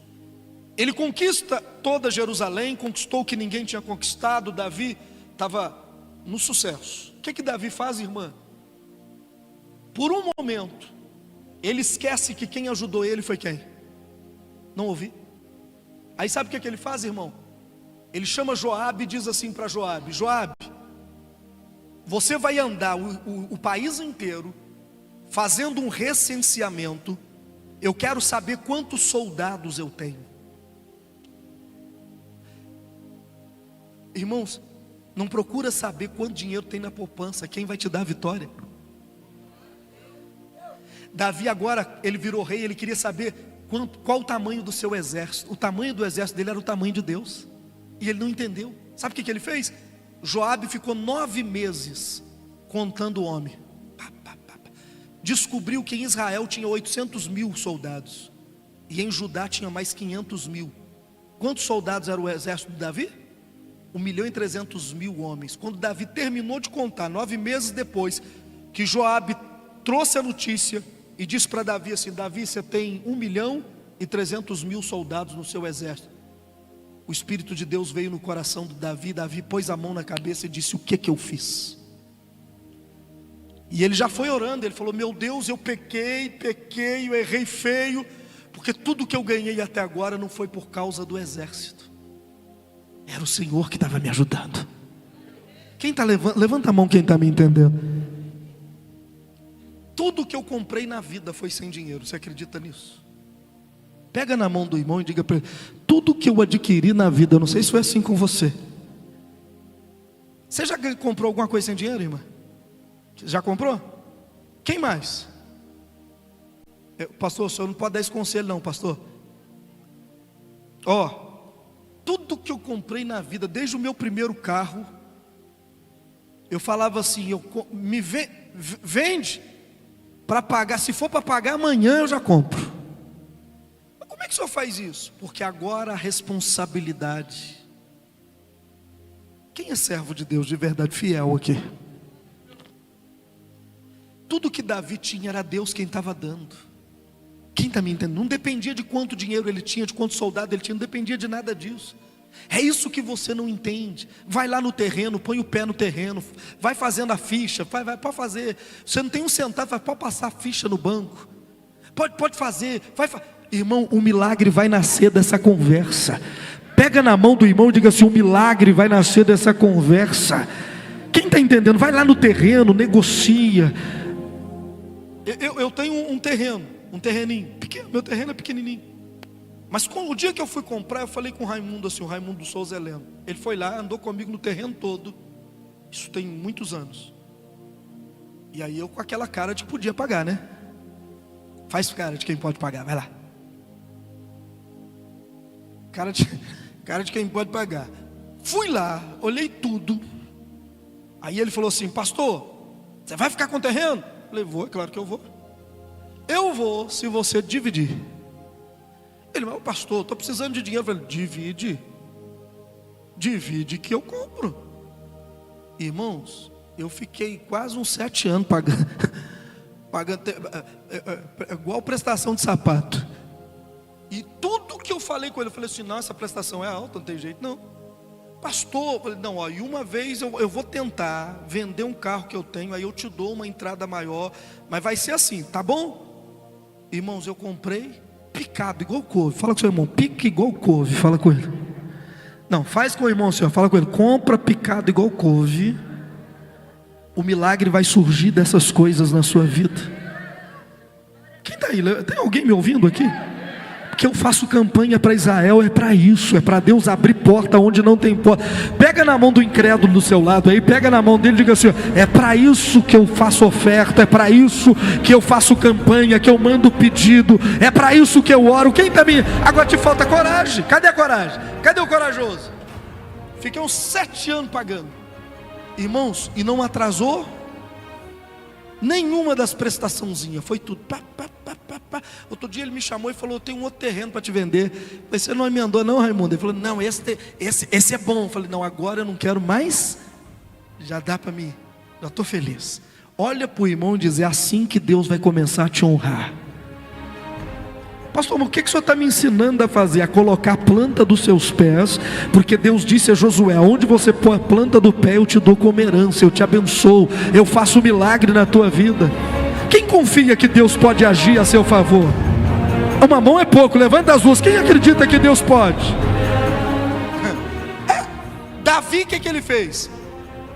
Ele conquista toda Jerusalém, conquistou o que ninguém tinha conquistado. Davi estava no sucesso. O que Davi faz, irmã? Por um momento, ele esquece que quem ajudou ele foi quem? Não ouvi? Aí sabe o que ele faz, irmão? Ele chama Joabe e diz assim para Joabe: Joabe, você vai andar o país inteiro fazendo um recenseamento. Eu quero saber quantos soldados eu tenho. Irmãos, não procura saber quanto dinheiro tem na poupança. Quem vai te dar a vitória? Davi agora, ele virou rei, ele queria saber qual o tamanho do seu exército. O tamanho do exército dele era o tamanho de Deus. E ele não entendeu. Sabe o que ele fez? Joabe ficou 9 meses contando o homem. Descobriu que em Israel tinha 800 mil soldados. E em Judá tinha mais 500 mil. Quantos soldados era o exército de Davi? 1.300.000 homens. Quando Davi terminou de contar, 9 meses depois, que Joabe trouxe a notícia e disse para Davi assim: Davi, você tem 1.300.000 soldados no seu exército. O Espírito de Deus veio no coração de Davi. Davi pôs a mão na cabeça e disse: o que eu fiz? E ele já foi orando, ele falou: meu Deus, eu pequei, eu errei feio, porque tudo que eu ganhei até agora não foi por causa do exército, era o Senhor que estava me ajudando. Quem está levanta a mão, quem está me entendendo? Tudo que eu comprei na vida foi sem dinheiro. Você acredita nisso? Pega na mão do irmão e diga para ele: tudo que eu adquiri na vida, eu não sei se foi assim com você. Você já comprou alguma coisa sem dinheiro, irmã? Já comprou? Quem mais? Pastor, o senhor não pode dar esse conselho não, pastor. Tudo que eu comprei na vida, desde o meu primeiro carro, eu falava assim: vende para pagar, se for para pagar amanhã eu já compro. Mas como é que o senhor faz isso? Porque agora a responsabilidade. Quem é servo de Deus de verdade, fiel aqui? Tudo que Davi tinha era Deus quem estava dando. Quem está me entendendo? Não dependia de quanto dinheiro ele tinha, de quantos soldados ele tinha, não dependia de nada disso. É isso que você não entende. Vai lá no terreno, põe o pé no terreno, vai fazendo a ficha, pode fazer. Você não tem um centavo, pode passar a ficha no banco. Pode fazer, irmão, o milagre vai nascer dessa conversa. Pega na mão do irmão e diga assim: o milagre vai nascer dessa conversa. Quem está entendendo? Vai lá no terreno, negocia. Eu tenho um terreninho pequeno, meu terreno é pequenininho. Mas o dia que eu fui comprar, eu falei com o Raimundo assim, o Raimundo Souza Heleno. Ele foi lá, andou comigo no terreno todo. Isso tem muitos anos. E aí eu com aquela cara de que podia pagar, né? Faz cara de quem pode pagar, vai lá. Cara de quem pode pagar. Fui lá, olhei tudo. Aí ele falou assim: pastor, você vai ficar com o terreno? Eu falei: vou, é claro que eu vou. Eu vou se você dividir. Ele: mas pastor, estou precisando de dinheiro. Eu falei: divide que eu compro. Irmãos, eu fiquei quase uns 7 anos pagando igual prestação de sapato. E tudo que eu falei com ele, eu falei assim: não, essa prestação é alta, não tem jeito não. Pastor, eu falei: não, e uma vez eu vou tentar vender um carro que eu tenho, aí eu te dou uma entrada maior, mas vai ser assim, tá bom? Irmãos, eu comprei picado igual couve. Fala com o seu irmão: pica igual couve. Fala com ele. Não, faz com o irmão assim, fala com ele: compra picado igual couve. O milagre vai surgir dessas coisas na sua vida. Quem está aí? Tem alguém me ouvindo aqui? que eu faço campanha para Israel, é para isso, é para Deus abrir porta onde não tem porta. Pega na mão do incrédulo do seu lado aí, pega na mão dele e diga assim: é para isso que eu faço oferta, é para isso que eu faço campanha, que eu mando pedido, é para isso que eu oro. Quem está me... Agora te falta coragem. Cadê a coragem? Cadê o corajoso? Fiquei uns 7 anos pagando, irmãos, e não atrasou nenhuma das prestaçãozinhas, foi tudo. Outro dia ele me chamou e falou: eu tenho um outro terreno para te vender. Eu falei: você não me andou não, Raimundo? Ele falou: não, esse é bom. Eu falei: não, agora eu não quero mais, já dá para mim, já estou feliz. Olha para o irmão e diz: é assim que Deus vai começar a te honrar. Pastor, mas o que o senhor está me ensinando a fazer? A colocar a planta dos seus pés, porque Deus disse a Josué: onde você pôr a planta do pé, eu te dou como herança, eu te abençoo, eu faço milagre na tua vida. Quem confia que Deus pode agir a seu favor? Uma mão é pouco, levanta as duas. Quem acredita que Deus pode? Davi, o que ele fez?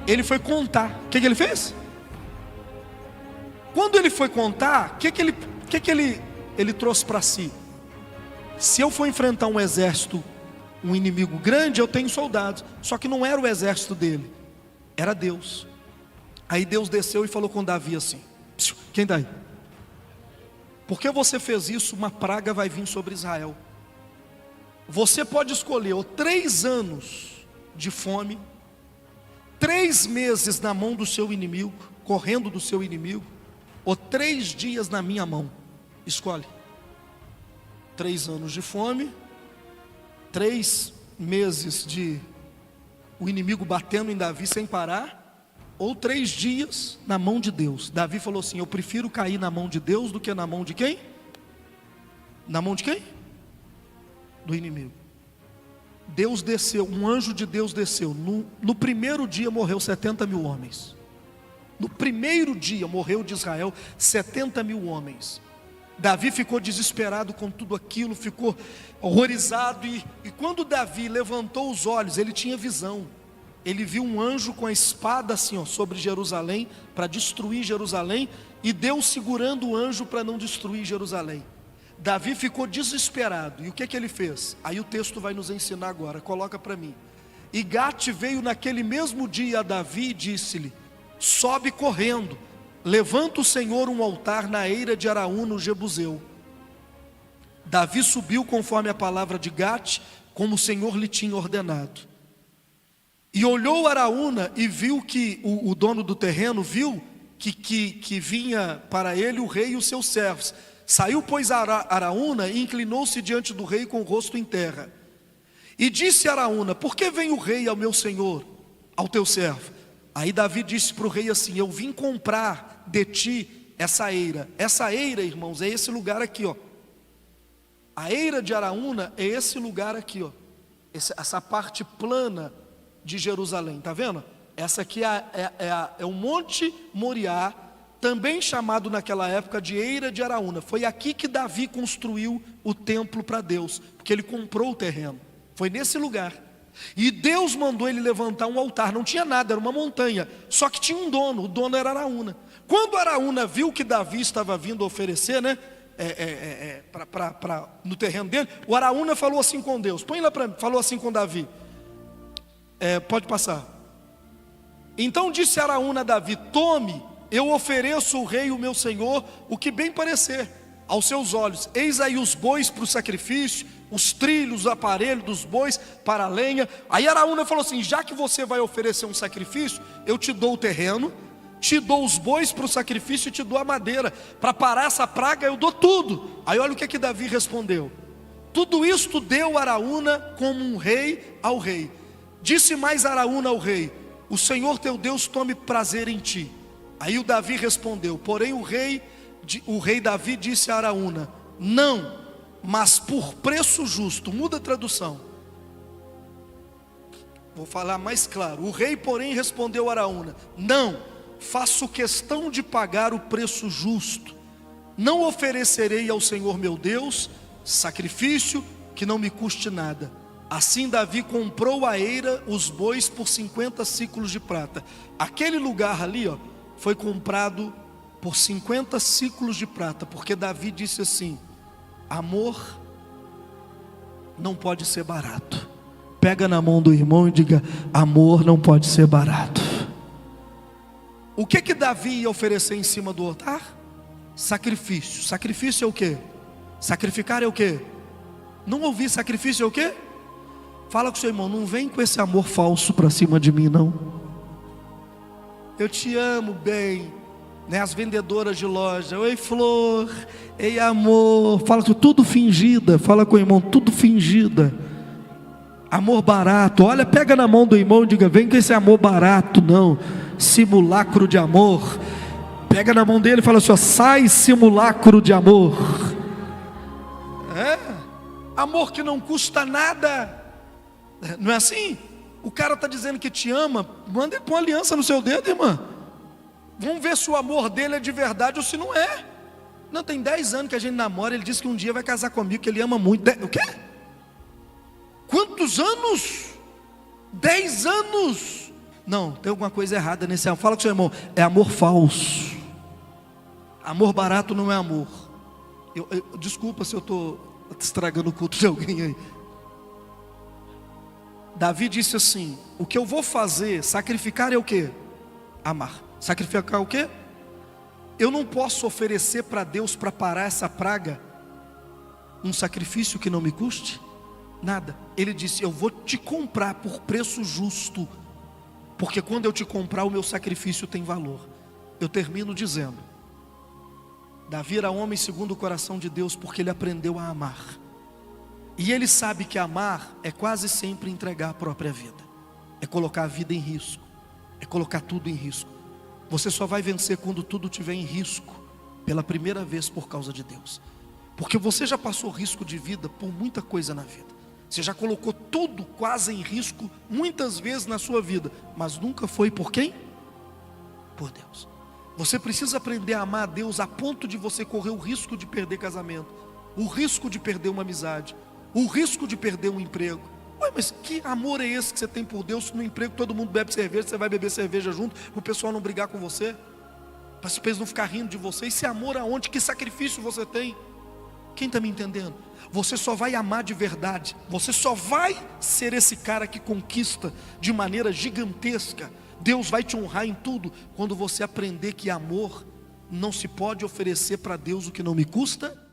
Ele foi contar. O que ele fez? Quando ele foi contar, o que ele trouxe para si? Se eu for enfrentar um exército, um inimigo grande, eu tenho soldados. Só que não era o exército dele, era Deus. Aí Deus desceu e falou com Davi assim: quem está aí? Porque você fez isso, uma praga vai vir sobre Israel. Você pode escolher ou 3 anos de fome, 3 meses na mão do seu inimigo, correndo do seu inimigo, ou 3 dias na minha mão. Escolhe. 3 anos de fome, 3 meses de o inimigo batendo em Davi sem parar, ou 3 dias na mão de Deus. Davi falou assim: eu prefiro cair na mão de Deus do que na mão de quem? Na mão de quem? Do inimigo. Deus desceu, um anjo de Deus desceu. No primeiro dia morreu 70 mil homens. No primeiro dia morreu de Israel 70 mil homens. Davi ficou desesperado com tudo aquilo, ficou horrorizado. E quando Davi levantou os olhos, ele tinha visão. Ele viu um anjo com a espada assim, ó, sobre Jerusalém, para destruir Jerusalém, e Deus segurando o anjo para não destruir Jerusalém. Davi ficou desesperado. E o que ele fez? Aí o texto vai nos ensinar agora, coloca para mim. E Gate veio naquele mesmo dia a Davi e disse-lhe: sobe correndo, levanta o Senhor um altar na eira de Araúna o Jebuseu. Davi subiu conforme a palavra de Gate, como o Senhor lhe tinha ordenado. E olhou Araúna e viu que o dono do terreno viu que vinha para ele o rei e os seus servos. Saiu, pois, Araúna e inclinou-se diante do rei com o rosto em terra. E disse Araúna: por que vem o rei ao meu senhor, ao teu servo? Aí Davi disse para o rei assim: eu vim comprar de ti essa eira. Essa eira, irmãos, é esse lugar aqui, ó. A eira de Araúna é esse lugar aqui, ó. Essa parte plana de Jerusalém, tá vendo? Essa aqui é o Monte Moriá, também chamado naquela época de eira de Araúna. Foi aqui que Davi construiu o templo para Deus, porque ele comprou o terreno. Foi nesse lugar. E Deus mandou ele levantar um altar. Não tinha nada, era uma montanha, só que tinha um dono, o dono era Araúna. Quando Araúna viu que Davi estava vindo oferecer, né, no terreno dele, o Araúna falou assim com Deus, põe lá para mim, falou assim com Davi, pode passar. Então disse Araúna a Davi: tome, eu ofereço ao rei o meu senhor o que bem parecer aos seus olhos. Eis aí os bois para o sacrifício, os trilhos, os aparelhos dos bois para a lenha. Aí Araúna falou assim: já que você vai oferecer um sacrifício, eu te dou o terreno, te dou os bois para o sacrifício e te dou a madeira. Para parar essa praga eu dou tudo. Aí olha o que Davi respondeu: tudo isto deu Araúna como um rei ao rei. Disse mais Araúna ao rei: o Senhor teu Deus tome prazer em ti. Aí o Davi respondeu, porém o rei Davi disse a Araúna: não, mas por preço justo. Muda a tradução, vou falar mais claro. O rei, porém, respondeu a Araúna: não, faço questão de pagar o preço justo. Não oferecerei ao Senhor meu Deus sacrifício que não me custe nada. Assim Davi comprou a eira, os bois, por 50 siclos de prata. Aquele lugar ali, ó, foi comprado por 50 siclos de prata, porque Davi disse assim: amor não pode ser barato. Pega na mão do irmão e diga: amor não pode ser barato. O que Davi ia oferecer em cima do altar? Sacrifício. Sacrifício é o quê? Sacrificar é o quê? Não ouvi, sacrifício é o quê? Fala com o seu irmão: não vem com esse amor falso para cima de mim, não. Eu te amo bem, né? As vendedoras de loja: oi flor, ei amor. Fala com tudo fingida. Fala com o irmão: tudo fingida. Amor barato. Olha, pega na mão do irmão e diga: vem com esse amor barato, não. Simulacro de amor. Pega na mão dele e fala assim: ó, sai simulacro de amor. Amor que não custa nada. Não é assim? O cara está dizendo que te ama, manda ele pôr uma aliança no seu dedo, irmã. Vamos ver se o amor dele é de verdade ou se não é. Não, tem 10 anos que a gente namora. Ele disse que um dia vai casar comigo, que ele ama muito. O quê? Quantos anos? 10 anos. Não, tem alguma coisa errada nesse amor. Fala com o seu irmão: é amor falso. Amor barato não é amor. Desculpa se eu estou estragando o culto de alguém aí. Davi disse assim: o que eu vou fazer, sacrificar é o quê? Amar. Sacrificar o quê? Eu não posso oferecer para Deus, para parar essa praga, um sacrifício que não me custe nada. Ele disse: eu vou te comprar por preço justo, porque quando eu te comprar, o meu sacrifício tem valor. Eu termino dizendo: Davi era homem segundo o coração de Deus, porque ele aprendeu a amar. E ele sabe que amar é quase sempre entregar a própria vida, é colocar a vida em risco, é colocar tudo em risco. Você só vai vencer quando tudo estiver em risco, pela primeira vez por causa de Deus. Porque você já passou risco de vida por muita coisa na vida. Você já colocou tudo quase em risco muitas vezes na sua vida, mas nunca foi por quem? Por Deus. Você precisa aprender a amar a Deus a ponto de você correr o risco de perder casamento, o risco de perder uma amizade, o risco de perder um emprego. Ué, mas que amor é esse que você tem por Deus, se no emprego todo mundo bebe cerveja, você vai beber cerveja junto, para o pessoal não brigar com você, para os pessoas não ficar rindo de você? Esse amor aonde? Que sacrifício você tem? Quem está me entendendo? Você só vai amar de verdade, você só vai ser esse cara que conquista de maneira gigantesca. Deus vai te honrar em tudo quando você aprender que amor não se pode oferecer para Deus o que não me custa